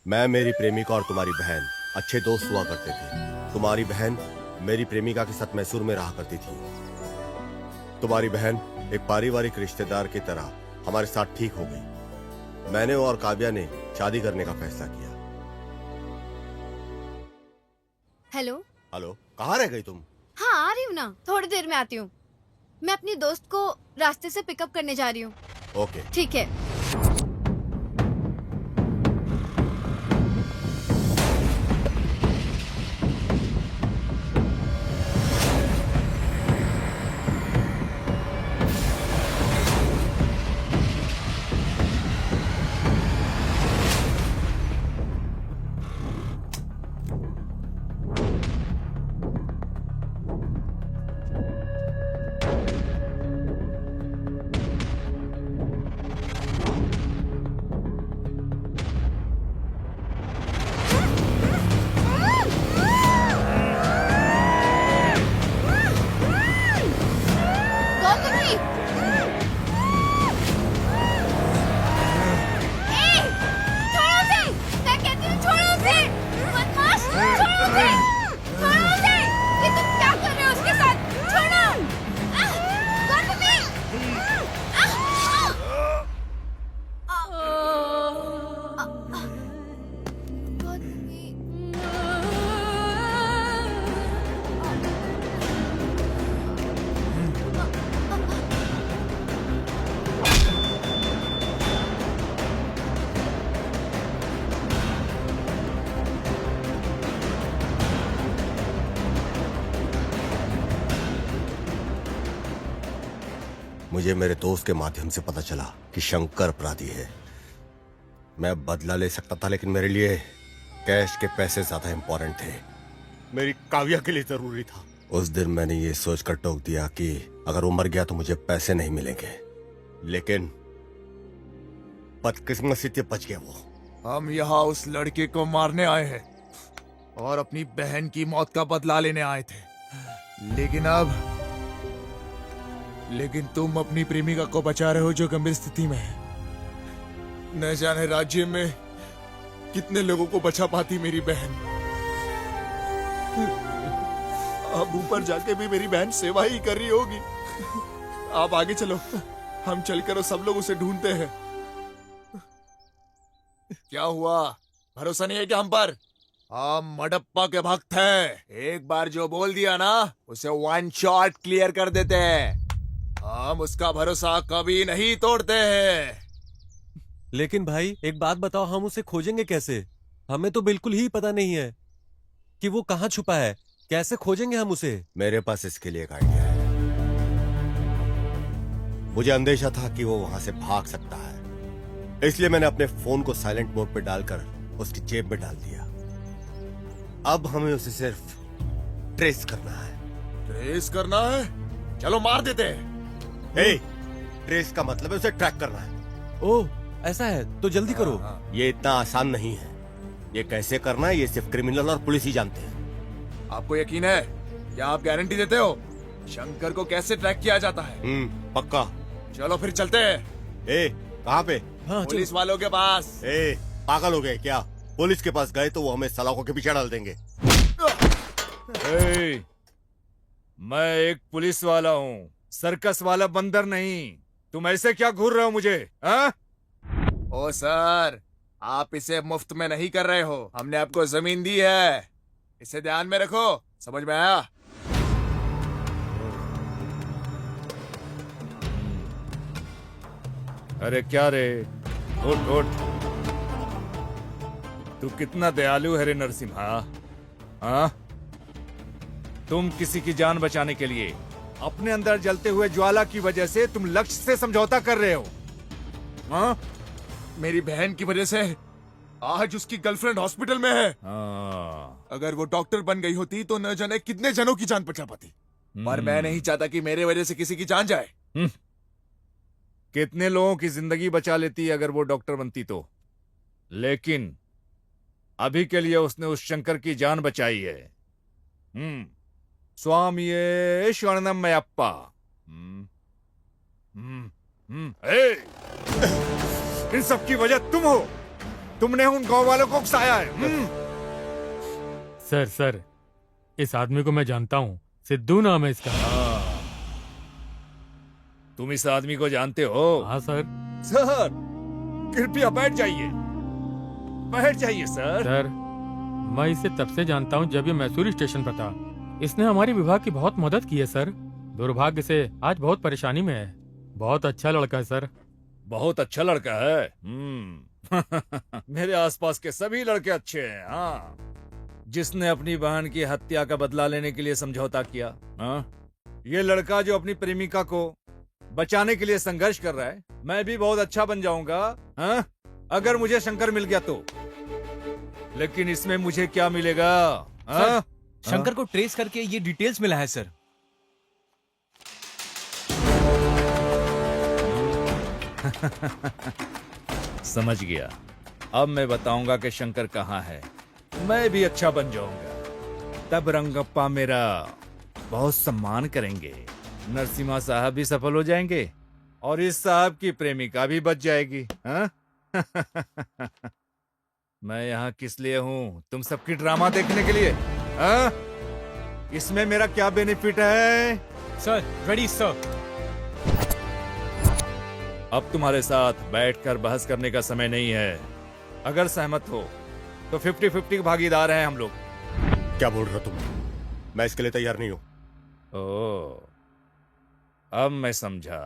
मैं, मेरी प्रेमिका और तुम्हारी बहन अच्छे दोस्त हुआ करते थे। तुम्हारी बहन मेरी प्रेमिका के साथ मैसूर में रहा करती थी। तुम्हारी बहन एक पारिवारिक रिश्तेदार की तरह हमारे साथ ठीक हो गई। मैंने और काव्या ने शादी करने का फैसला किया। हेलो। हेलो, कहाँ रह गई तुम? हाँ आ रही हूँ ना, थोड़ी देर में आती हूँ। मैं अपनी दोस्त को रास्ते से पिकअप करने जा रही हूँ। ओके। ठीक है। मुझे मेरे दोस्त के माध्यम से पता चला कि शंकर अपराधी है। मैं बदला ले सकता था, लेकिन मेरे लिए कैश के पैसे ज्यादा इंपॉर्टेंट थे। मेरी काव्या के लिए जरूरी था। उस दिन मैंने ये सोचकर टोक दिया कि अगर वो मर गया तो मुझे पैसे नहीं मिलेंगे, लेकिन बदकिस्मती से बच गया वो। हम यहाँ उस लड़के को मारने आए हैं और अपनी बहन की मौत का बदला लेने आए थे, लेकिन तुम अपनी प्रेमिका को बचा रहे हो जो गंभीर स्थिति में है। न जाने राज्य में कितने लोगों को बचा पाती मेरी बहन। अब ऊपर जाके भी मेरी बहन सेवा ही कर रही होगी। आप आगे चलो, हम चलकर और सब लोग उसे ढूंढते हैं। क्या हुआ, भरोसा नहीं है क्या हम पर? हम मडप्पा के भक्त हैं। एक बार जो बोल दिया ना, उसे वन शॉट क्लियर कर देते हैं। हम उसका भरोसा कभी नहीं तोड़ते हैं। लेकिन भाई एक बात बताओ, हम उसे खोजेंगे कैसे? हमें तो बिल्कुल ही पता नहीं है कि वो कहाँ छुपा है। कैसे खोजेंगे हम उसे? मेरे पास इसके लिए एक आइडिया है। मुझे अंदेशा था कि वो वहां से भाग सकता है, इसलिए मैंने अपने फोन को साइलेंट मोड पे डालकर उसकी जेब में डाल दिया। अब हमें उसे सिर्फ ट्रेस करना है। ट्रेस करना है? चलो मार देते हैं। ट्रेस का मतलब है उसे ट्रैक करना है। ओह ऐसा है तो जल्दी करो। ये इतना आसान नहीं है। ये कैसे करना है ये सिर्फ क्रिमिनल और पुलिस ही जानते हैं। आपको यकीन है? क्या आप गारंटी देते हो शंकर को कैसे ट्रैक किया जाता है? पक्का। चलो फिर चलते हैं। कहाँ पे? पुलिस वालों के पास। पागल हो गए क्या? पुलिस के पास गए तो वो हमें सलाखों के पीछे डाल देंगे। मैं एक पुलिस वाला हूँ, सर्कस वाला बंदर नहीं। तुम ऐसे क्या घूर रहे हो मुझे? ओ सर, आप इसे मुफ्त में नहीं कर रहे हो। हमने आपको जमीन दी है, इसे ध्यान में रखो। समझ में आया? अरे क्या रे, उठ उठ। तू कितना दयालु है रे नरसिम्हा। हाँ, तुम किसी की जान बचाने के लिए अपने अंदर जलते हुए ज्वाला की वजह से तुम लक्ष्य से समझौता कर रहे हो। हाँ? मेरी बहन की वजह से आज उसकी गर्लफ्रेंड हॉस्पिटल में है। हाँ। अगर वो डॉक्टर बन गई होती तो न जाने कितने जनों की जान बचा पाती। पर मैं नहीं चाहता कि मेरे वजह से किसी की जान जाए। कितने लोगों की जिंदगी बचा लेती अगर वो डॉक्टर बनती तो, लेकिन अभी के लिए उसने उस शंकर की जान बचाई है। स्वामी शरणमयप्पा। इन सब की वजह तुम हो। तुमने उन गांव वालों को उकसाया है। सर इस आदमी को मैं जानता हूँ, सिद्धू नाम है इसका। तुम इस आदमी को जानते हो? हाँ सर। सर कृपया बैठ जाइए, बैठ जाइए सर। सर मैं इसे तब से जानता हूँ जब ये मैसूरी स्टेशन पर था। इसने हमारी विभाग की बहुत मदद की है सर। दुर्भाग्य से आज बहुत परेशानी में है। बहुत अच्छा लड़का है सर। बहुत अच्छा लड़का है। मेरे आसपास के सभी लड़के अच्छे हैं। हाँ, जिसने अपनी बहन की हत्या का बदला लेने के लिए समझौता किया। हाँ? ये लड़का जो अपनी प्रेमिका को बचाने के लिए संघर्ष कर रहा है, मैं भी बहुत अच्छा बन जाऊंगा। हाँ? अगर मुझे शंकर मिल गया तो। लेकिन इसमें मुझे क्या मिलेगा? हाँ? शंकर को ट्रेस करके ये डिटेल्स मिला है सर। समझ गया। अब मैं बताऊंगा कि शंकर कहाँ है। मैं भी अच्छा बन जाऊंगा। तब रंगप्पा मेरा बहुत सम्मान करेंगे। नरसिम्हा साहब भी सफल हो जाएंगे और इस साहब की प्रेमिका भी बच जाएगी। हाँ? मैं यहाँ किस लिए हूँ? तुम सबकी ड्रामा देखने के लिए। हाँ? इसमें मेरा क्या बेनिफिट है? Sir ready sir. अब तुम्हारे साथ बैठकर बहस करने का समय नहीं है। अगर सहमत हो तो 50-50 भागीदार हैं हम लोग। क्या बोल रहे हो तुम? मैं इसके लिए तैयार नहीं हूं। ओह, अब मैं समझा।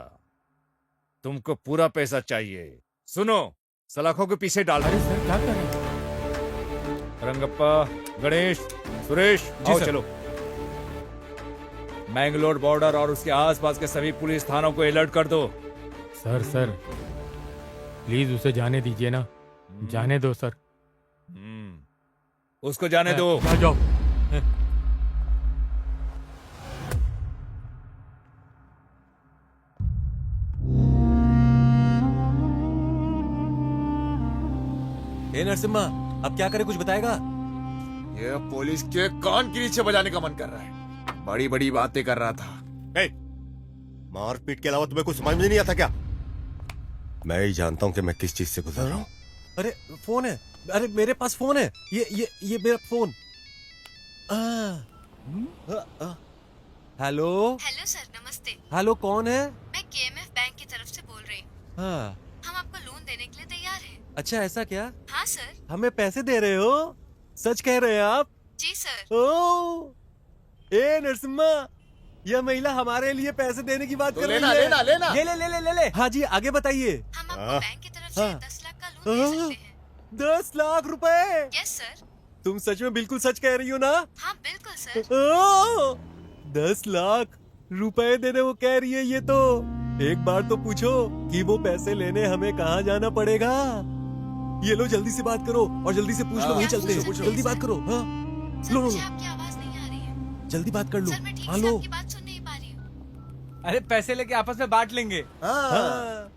तुमको पूरा पैसा चाहिए। सुनो, सलाखों के पीछे डाल अरे सर क्या कर रहे हैं? रंगप्पा, गणेश, सुरेश, आओ चलो। मैंगलोर बॉर्डर और उसके आसपास के सभी पुलिस थानों को अलर्ट कर दो। सर प्लीज उसे जाने दीजिए ना। जाने दो सर। उसको जाने दो। जाओ। नरसिम्हा, अब क्या करे, कुछ बताएगा? ये पुलिस के कान के नीचे बजाने का मन कर रहा है। बड़ी बड़ी बातें कर रहा था। मारपीट के अलावा तुम्हें कुछ समझ में नहीं आता क्या? मैं ही जानता हूँ कि मैं किस चीज से गुजर रहा हूँ। अरे फोन है। अरे मेरे पास फोन है। ये मेरा फोन। हेलो। हेलो सर, नमस्ते। हेलो, कौन है? मैं केएमएफ बैंक की तरफ से बोल रही हूँ। हाँ। हम आपको लोन देने के लिए तैयार हैं। अच्छा, ऐसा क्या? हाँ सर। हमें पैसे दे रहे हो? सच कह रहे हैं आप? जी सर। ओ, नरसिम्हा, यह महिला हमारे लिए पैसे देने की बात कर रही है। लेना। ले। हाँ जी, आगे बताइए। हम आपको बैंक की तरफ से 10 लाख का लोन दे सकते हैं। 10 लाख रुपए? Yes sir. तुम सच में बिल्कुल सच कह रही हो ना? हाँ बिल्कुल सर। 10 लाख रुपए देने वो कह रही है। ये तो एक बार तो पूछो कि वो पैसे लेने हमें कहाँ जाना पड़ेगा। ये लो, जल्दी से बात करो और जल्दी से पूछ लो। वहीं चलते हैं। जल्दी बात करो। हाँ, लो। मुझे आपकी आवाज नहीं आ रही है। जल्दी बात कर लो। सर मैं ठीक हाँ, से लो। आपकी बात सुन नहीं पा रही हूँ। अरे पैसे लेके आपस में बांट लेंगे। हाँ।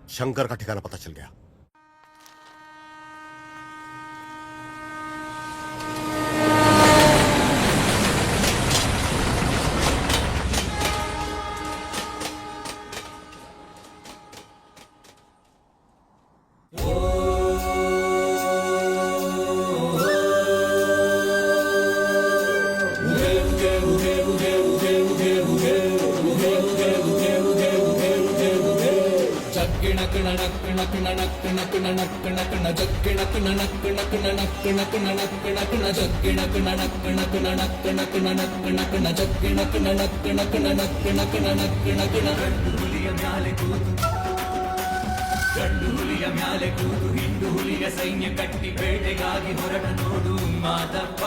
शंकर का ठिकाना पता चल गया। जग्गिण ಗಂಡು ಹುಲಿಯ ಮ್ಯಾಲೆ ಕೂತು ಹಿಂಡು ಹುಲಿಯ ಸೈನ್ಯ ಕಟ್ಟಿ ಬೇಟೆಗಾಗಿ ಹೊರಟ ನೋಡು ಮಾದಪ್ಪ.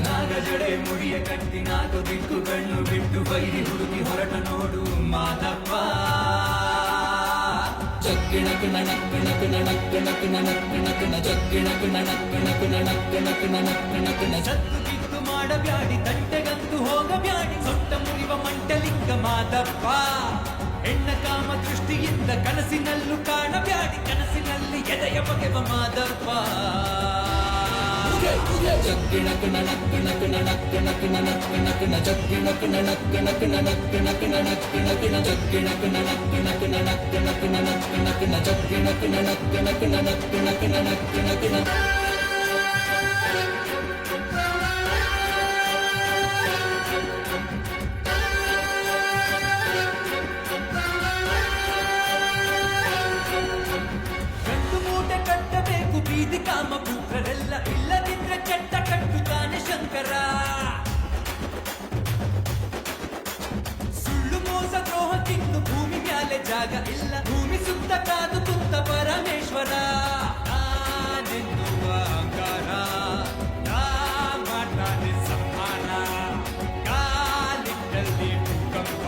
ನಾಗಜಡೆ ಮುಡಿಯ ಕಟ್ಟಿ ನಾಲ್ಕು ದಿಕ್ಕು ಕಣ್ಣು ಬಿಟ್ಟು ಬೈರಿ ಹುಡುಕಿ ಹೊರಟ ನೋಡು ಮಾದಪ್ಪ. ಸತ್ತು ಕಿತ್ತು ಮಾಡಬ್ಯಾಡಿ ತಂಟೆಗಂತೂ ಹೋಗಬ್ಯಾಡಿ ಸೊಟ್ಟ ಮುರಿವ ಮಂಟಲಿಂಗ ಮಾದಪ್ಪ. ಹೆಣ್ಣ ಕಾಮ ದೃಷ್ಟಿಯಿಂದ ಕನಸಿನಲ್ಲೂ ಕಾಣಬ್ಯಾಡಿ ಕನಸಿನಲ್ಲಿ ಎದೆಯ ಬಗೆವ ಮಾದಪ್ಪ. ಗಂಡು ಮೂಟೆ ಕಟ್ಟಬೇಕು ಬೀದಿ ಕಾಮ ಪುತ್ರರೆಲ್ಲ ಇಲ್ಲದಿದ್ರೆ ಕೆಟ್ಟ ಕಟ್ಟುತ್ತಾನೆ ಶಂಕರ. ಸುಳ್ಳು ಮೋಸ ದ್ರೋಹಕ್ಕಿಂದು ಭೂಮಿ ಮ್ಯಾಲೆ ಜಾಗ ಇಲ್ಲ ಭೂಮಿ ಸುತ್ತ ಕಾದು ಕುಂತ ಪರಮೇಶ್ವರ. ನಾನೆನ್ನುವ ಅಹಂಕಾರ ಮಾಡ್ತಾನೆ ಸಮ್ಮಾನ ಕಾಲಿಟ್ಟಲ್ಲಿ ಭೂಕಂಪ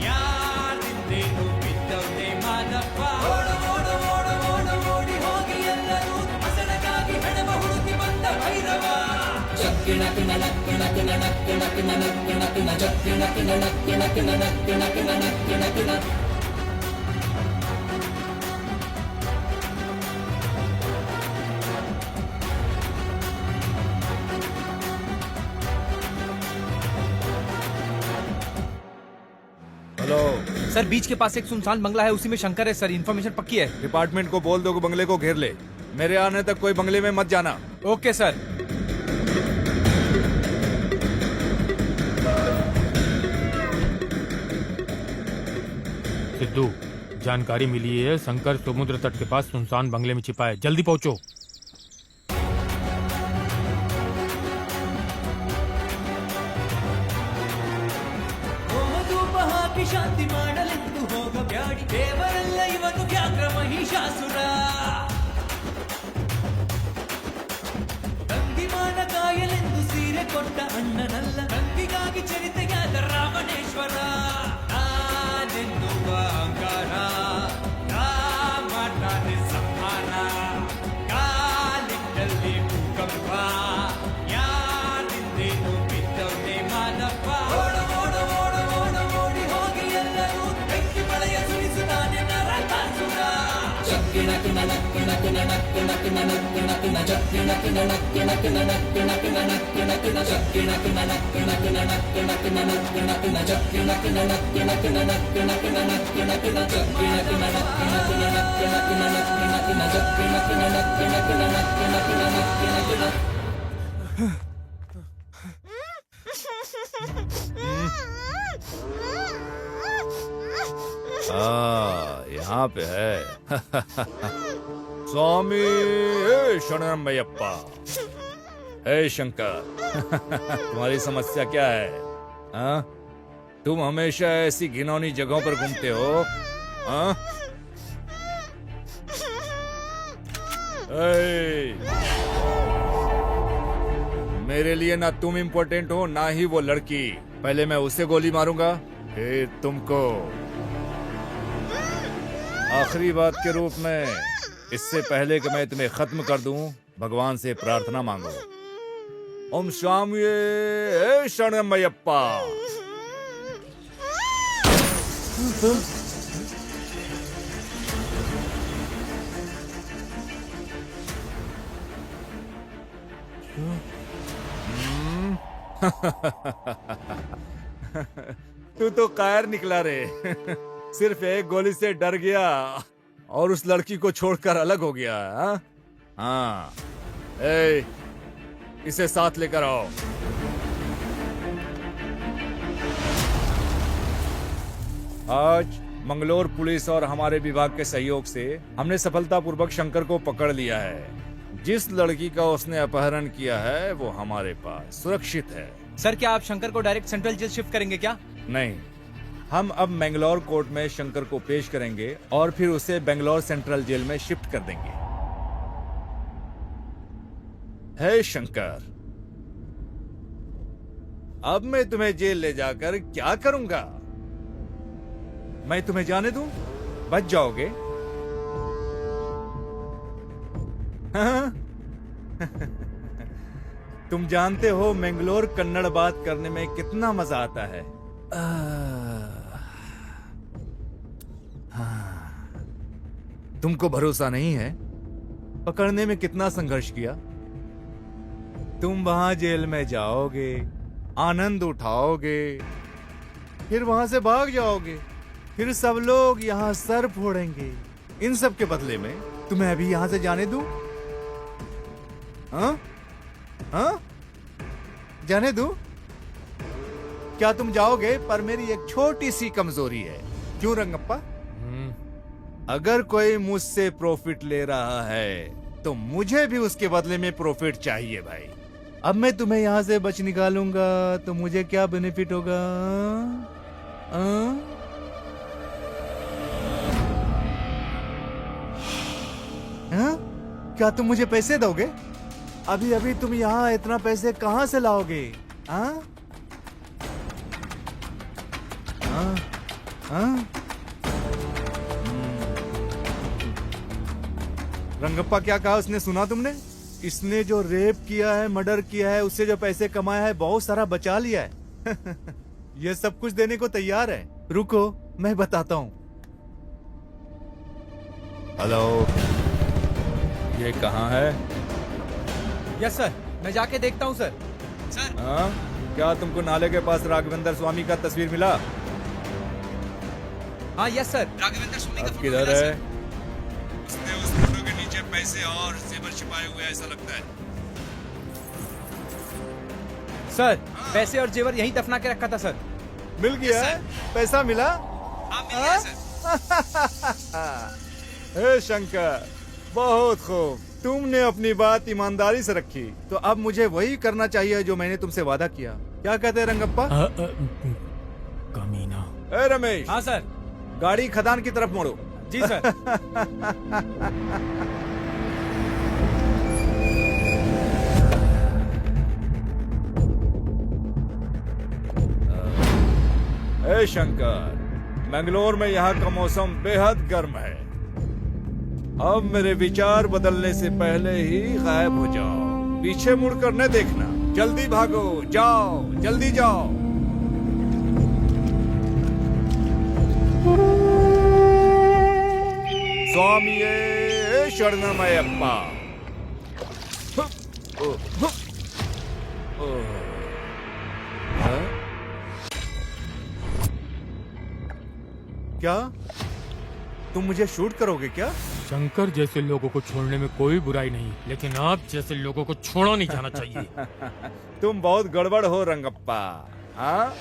ಯಾರಿಂದೇನು ಬಿದ್ದವನೇ ಮಾದಪ್ಪ. ಓಡಿ ಹೋಗಿ ಎಲ್ಲರೂ ಹಸನಗಾಗಿ ಹೆಣವ ಹುಡುಕಿ ಬಂದ ಭೈರವ. हेलो सर बीच के पास एक सुनसान बंगला है, उसी में शंकर है सर। इन्फॉर्मेशन पक्की है। डिपार्टमेंट को बोल दो कि बंगले को घेर ले। मेरे आने तक कोई बंगले में मत जाना। Okay sir. सिद्धू, जानकारी मिली है शंकर समुद्र तट के पास सुनसान बंगले में छिपा है, जल्दी पहुंचो। ಹೋಮಧೂಪ ಹಾಕಿ ಶಾಂತಿ ಮಾಡಲೆಂದು ಹೋಗಬ್ಯಾಡಿ ದೇವರೆಲ್ಲ ಇವನು ವ್ಯಾಘ್ರ ಮಹಿಷಾಸುರ. ತಂಗಿಮಾನ ಕಾಯಲೆಂದು ಸೀರೆ ಕೊಟ್ಟ ಅಣ್ಣನಲ್ಲ ತಂಗಿಗಾಗಿ ಚರಿತೆಯಾದ ರಾವಣೇಶ್ವರ. ನಾನೆನ್ನುವ ಅಹಂಕಾರ ಮಾಡ್ತಾನೆ ಸಂಹಾರ ಕಾಲಿಟ್ಟಲ್ಲಿ ಭೂಕಂಪ ಯಾರಿಂದೇನು ಬಿದ್ದವನೇ ಮಾದಪ್ಪ. ಓಡಿ ಹೋಗಿ ಎಲ್ಲರೂ ಬೆಂಕಿ ಮಳೆಯ ಸುರಿಸುತ್ತಾನೆ ನರಕಾಸುರ. यहाँ पे है। स्वामी शरणमयप्पा। हे शंकर तुम्हारी समस्या क्या है? हाँ? तुम हमेशा ऐसी घिनौनी जगहों पर घूमते हो। हाँ? मेरे लिए ना तुम इम्पोर्टेंट हो ना ही वो लड़की। पहले मैं उसे गोली मारूंगा फिर तुमको। आखिरी बात के रूप में इससे पहले कि मैं तुम्हें खत्म कर दूं, भगवान से प्रार्थना मांगो। ओम स्वामी शरणमयप्पा। तू तो कायर निकला रे। सिर्फ एक गोली से डर गया और उस लड़की को छोड़कर अलग हो गया। हाँ, इसे साथ लेकर आओ। आज मंगलोर पुलिस और हमारे विभाग के सहयोग से हमने सफलतापूर्वक शंकर को पकड़ लिया है। जिस लड़की का उसने अपहरण किया है वो हमारे पास सुरक्षित है। सर क्या आप शंकर को डायरेक्ट सेंट्रल जेल शिफ्ट करेंगे क्या? नहीं, हम अब मैंगलोर कोर्ट में शंकर को पेश करेंगे और फिर उसे बेंगलोर सेंट्रल जेल में शिफ्ट कर देंगे। हे शंकर, अब मैं तुम्हें जेल ले जाकर क्या करूंगा? मैं तुम्हें जाने दूं? बच जाओगे? हाँ? तुम जानते हो मैंगलोर कन्नड़ बात करने में कितना मजा आता है। हाँ। तुमको भरोसा नहीं है? पकड़ने में कितना संघर्ष किया। तुम वहां जेल में जाओगे, आनंद उठाओगे, फिर वहां से भाग जाओगे, फिर सब लोग यहाँ सर फोड़ेंगे। इन सब के बदले में तुम्हें अभी यहाँ से जाने दूं? हाँ? हाँ? जाने दूं? क्या तुम जाओगे? पर मेरी एक छोटी सी कमजोरी है। क्यों रंगप्पा? अगर कोई मुझसे प्रॉफिट ले रहा है तो मुझे भी उसके बदले में प्रॉफिट चाहिए भाई। अब मैं तुम्हें यहाँ से बच निकालूंगा तो मुझे क्या बेनिफिट होगा? हाँ? क्या तुम मुझे पैसे दोगे? अभी अभी तुम यहाँ इतना पैसे कहाँ से लाओगे? हाँ? हाँ? हाँ? रंगप्पा क्या कहा उसने, सुना तुमने? इसने जो रेप किया है, मर्डर किया है, उससे जो पैसे कमाया है बहुत सारा बचा लिया है। ये सब कुछ देने को तैयार है। रुको मैं बताता हूँ। हेलो, ये कहाँ है? यस सर, मैं जाके देखता हूँ सर। सर हाँ? क्या तुमको नाले के पास राघवेंद्र स्वामी का तस्वीर मिला? हाँ यस सर, राघवेंद्र स्वामी का अब फोटो किधर मिला, है? सर। उसने उस फोटो के नीचे पैसे और जेवर छिपाए हुए ऐसा लगता है। सर पैसे और जेवर यहीं दफना के रखा था सर। मिल गया है? पैसा मिला? हाँ मिल गया सर। हे शंकर, बहुत खूब, तुमने अपनी बात ईमानदारी से रखी। तो अब मुझे वही करना चाहिए जो मैंने तुमसे वादा किया। क्या कहते हैं रंगप्पा? कमीना। ए रमेश। हाँ सर। गाड़ी खदान की तरफ मोड़ो। जी सर। हे शंकर, मैंगलोर में यहाँ का मौसम बेहद गर्म है। अब मेरे विचार बदलने से पहले ही गायब हो जाओ। पीछे मुड़कर न देखना। जल्दी भागो, जाओ, जल्दी जाओ। स्वामिये शरणमयप्पा। क्या तुम मुझे शूट करोगे क्या? शंकर जैसे लोगों को छोड़ने में कोई बुराई नहीं, लेकिन आप जैसे लोगों को छोड़ा नहीं जाना चाहिए। तुम बहुत गड़बड़ हो रंगप्पा। हाँ?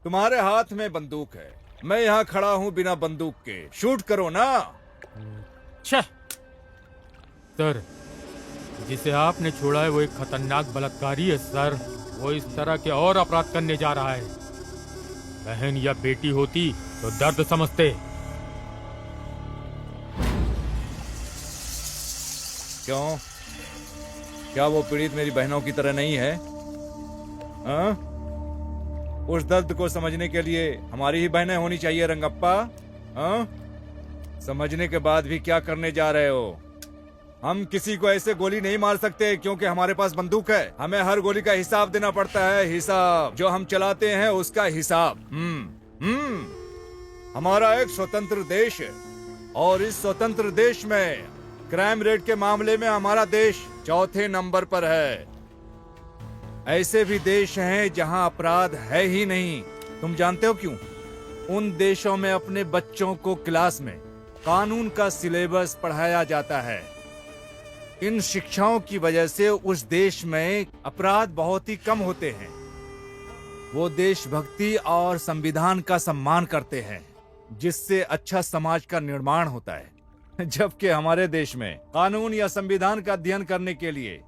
तुम्हारे हाथ में बंदूक है, मैं यहाँ खड़ा हूँ बिना बंदूक के। शूट करो ना। सर, जिसे आपने छोड़ा है वो एक खतरनाक बलात्कारी है सर। वो इस तरह के और अपराध करने जा रहा है। बहन या बेटी होती तो दर्द समझते। क्यों? क्या वो पीड़ित मेरी बहनों की तरह नहीं है? हाँ? उस दर्द को समझने के लिए हमारी ही बहनें होनी चाहिए रंगप्पा। हाँ? समझने के बाद भी क्या करने जा रहे हो? हम किसी को ऐसे गोली नहीं मार सकते क्योंकि हमारे पास बंदूक है। हमें हर गोली का हिसाब देना पड़ता है। हिसाब जो हम चलाते हैं उसका हिसाब। हमारा एक स्वतंत्र देश है और इस स्वतंत्र देश में क्राइम रेट के मामले में हमारा देश चौथे नंबर पर है। ऐसे भी देश हैं जहां अपराध है ही नहीं। तुम जानते हो क्यों? उन देशों में अपने बच्चों को क्लास में कानून का सिलेबस पढ़ाया जाता है। इन शिक्षाओं की वजह से उस देश में अपराध बहुत ही कम होते हैं। वो देशभक्ति और संविधान का सम्मान करते हैं, जिससे अच्छा समाज का निर्माण होता है। जबकि हमारे देश में कानून या संविधान का अध्ययन करने के लिए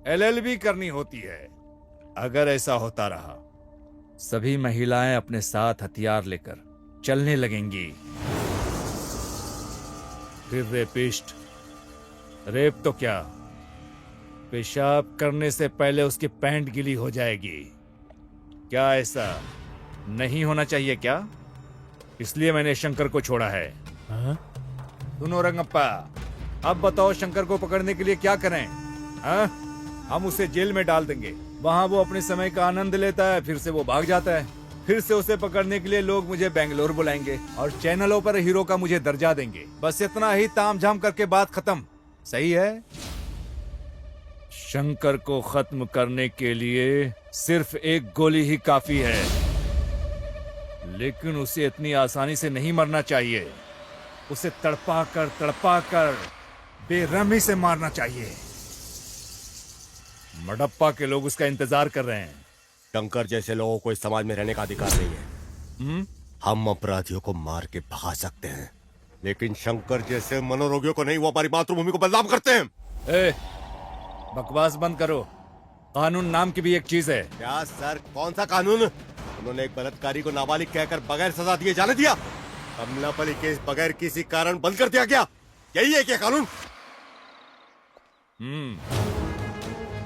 LLB करनी होती है। अगर ऐसा होता रहा, सभी महिलाएं अपने साथ हथियार लेकर चलने लगेंगी। फिर रेपिस्ट, रेप तो क्या, पेशाब करने से पहले उसकी पैंट गीली हो जाएगी। क्या ऐसा नहीं होना चाहिए क्या? इसलिए मैंने शंकर को छोड़ा है। सुनो रंगप्पा, अब बताओ शंकर को पकड़ने के लिए क्या करें? हम उसे जेल में डाल देंगे, वहां वो अपने समय का आनंद लेता है, फिर से वो भाग जाता है। फिर से उसे पकड़ने के लिए लोग मुझे बेंगलोर बुलाएंगे और चैनलों पर हीरो का मुझे दर्जा देंगे। बस इतना ही तामझाम करके बात खत्म। सही है? शंकर को खत्म करने के लिए सिर्फ एक गोली ही काफी है, लेकिन उसे इतनी आसानी से नहीं मरना चाहिए। उसे तड़पा कर बेरहमी से मारना चाहिए। मडप्पा के लोग उसका इंतजार कर रहे हैं। शंकर जैसे लोगों को इस समाज में रहने का अधिकार नहीं है। हम अपराधियों को मार के भगा सकते हैं, लेकिन शंकर जैसे मनोरोगियों को नहीं। वो हमारी मातृभूमि को बदनाम करते हैं। बकवास बंद करो। कानून नाम की भी एक चीज है। क्या सर, कौन सा कानून? उन्होंने एक बलात्कारी को नाबालिग कहकर बगैर सजा दिए जाने दिया। कमलापली केस बगैर किसी कारण बंद कर दिया गया। यही है क्या कानून?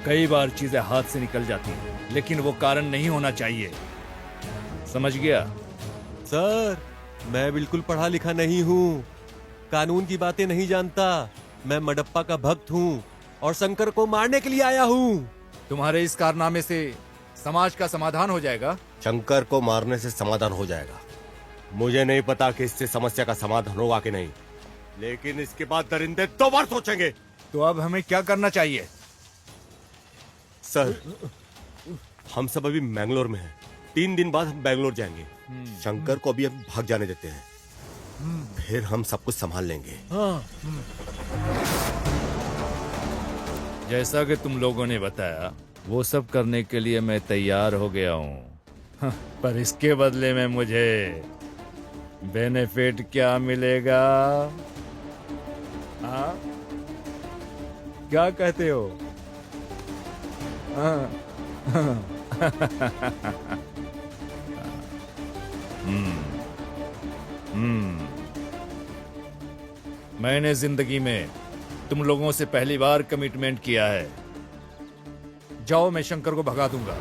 कई बार चीजें हाथ से निकल जाती हैं, लेकिन वो कारण नहीं होना चाहिए। समझ गया? सर, मैं बिल्कुल पढ़ा लिखा नहीं हूँ, कानून की बातें नहीं जानता। मैं मडप्पा का भक्त हूँ और शंकर को मारने के लिए आया हूँ। तुम्हारे इस कारनामे से समाज का समाधान हो जाएगा? शंकर को मारने से समाधान हो जाएगा। मुझे नहीं पता कि इससे समस्या का समाधान होगा कि नहीं, लेकिन इसके बाद दरिंदे 2 बार सोचेंगे। तो अब हमें क्या करना चाहिए? सर, हम सब अभी मैंगलोर में हैं। 3 दिन बाद हम बैंगलोर जाएंगे। शंकर को अभी हम भाग जाने देते हैं, फिर हम सब कुछ संभाल लेंगे। जैसा कि तुम लोगों ने बताया, वो सब करने के लिए मैं तैयार हो गया हूँ। पर इसके बदले में मुझे बेनिफिट क्या मिलेगा? हाँ, क्या कहते हो? मैंने जिंदगी में तुम लोगों से पहली बार कमिटमेंट किया है। जाओ, मैं शंकर को भगा दूंगा।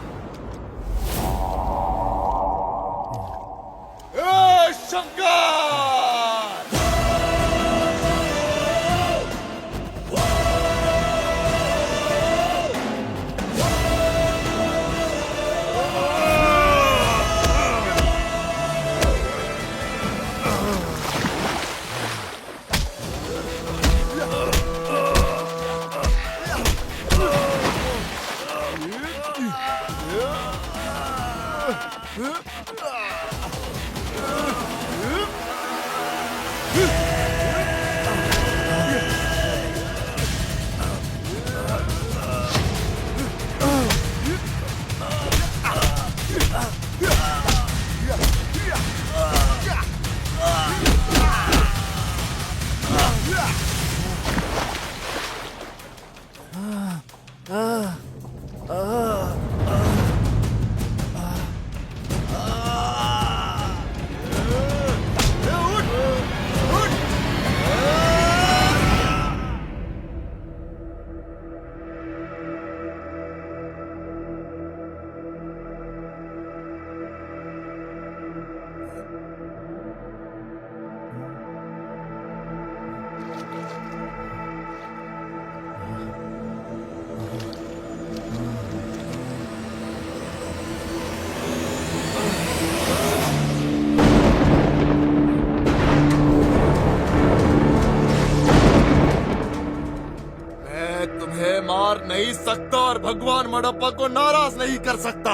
नहीं सकता और भगवान मडप्पा को नाराज नहीं कर सकता।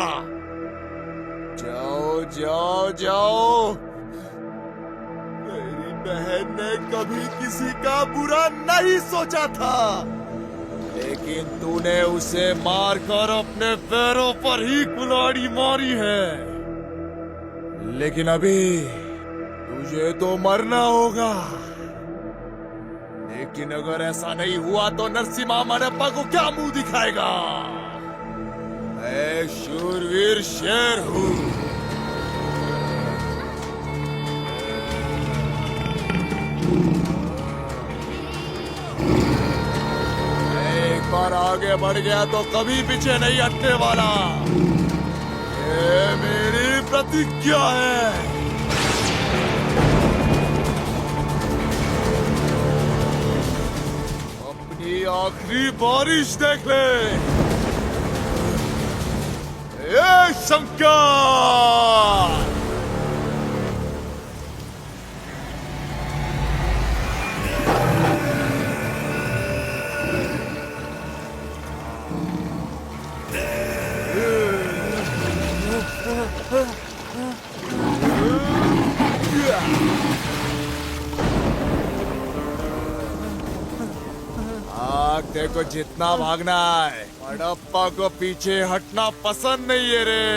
जाओ जाओ जाओ। मेरी बहन ने कभी किसी का बुरा नहीं सोचा था, लेकिन तूने उसे मारकर अपने पैरों पर ही कुल्हाड़ी मारी है। लेकिन अभी तुझे तो मरना होगा। लेकिन अगर ऐसा नहीं हुआ तो नरसिम्हा मरप्पा को क्या मुंह दिखाएगा? मैं शूरवीर शेर हूँ। एक बार आगे बढ़ गया तो कभी पीछे नहीं हटने वाला। ये मेरी प्रतिज्ञा है। अपनी आखिरी बारिश देख ले। ये शंकर! आग देखो, जितना भागना है, मरप्पा को पीछे हटना पसंद नहीं है रे।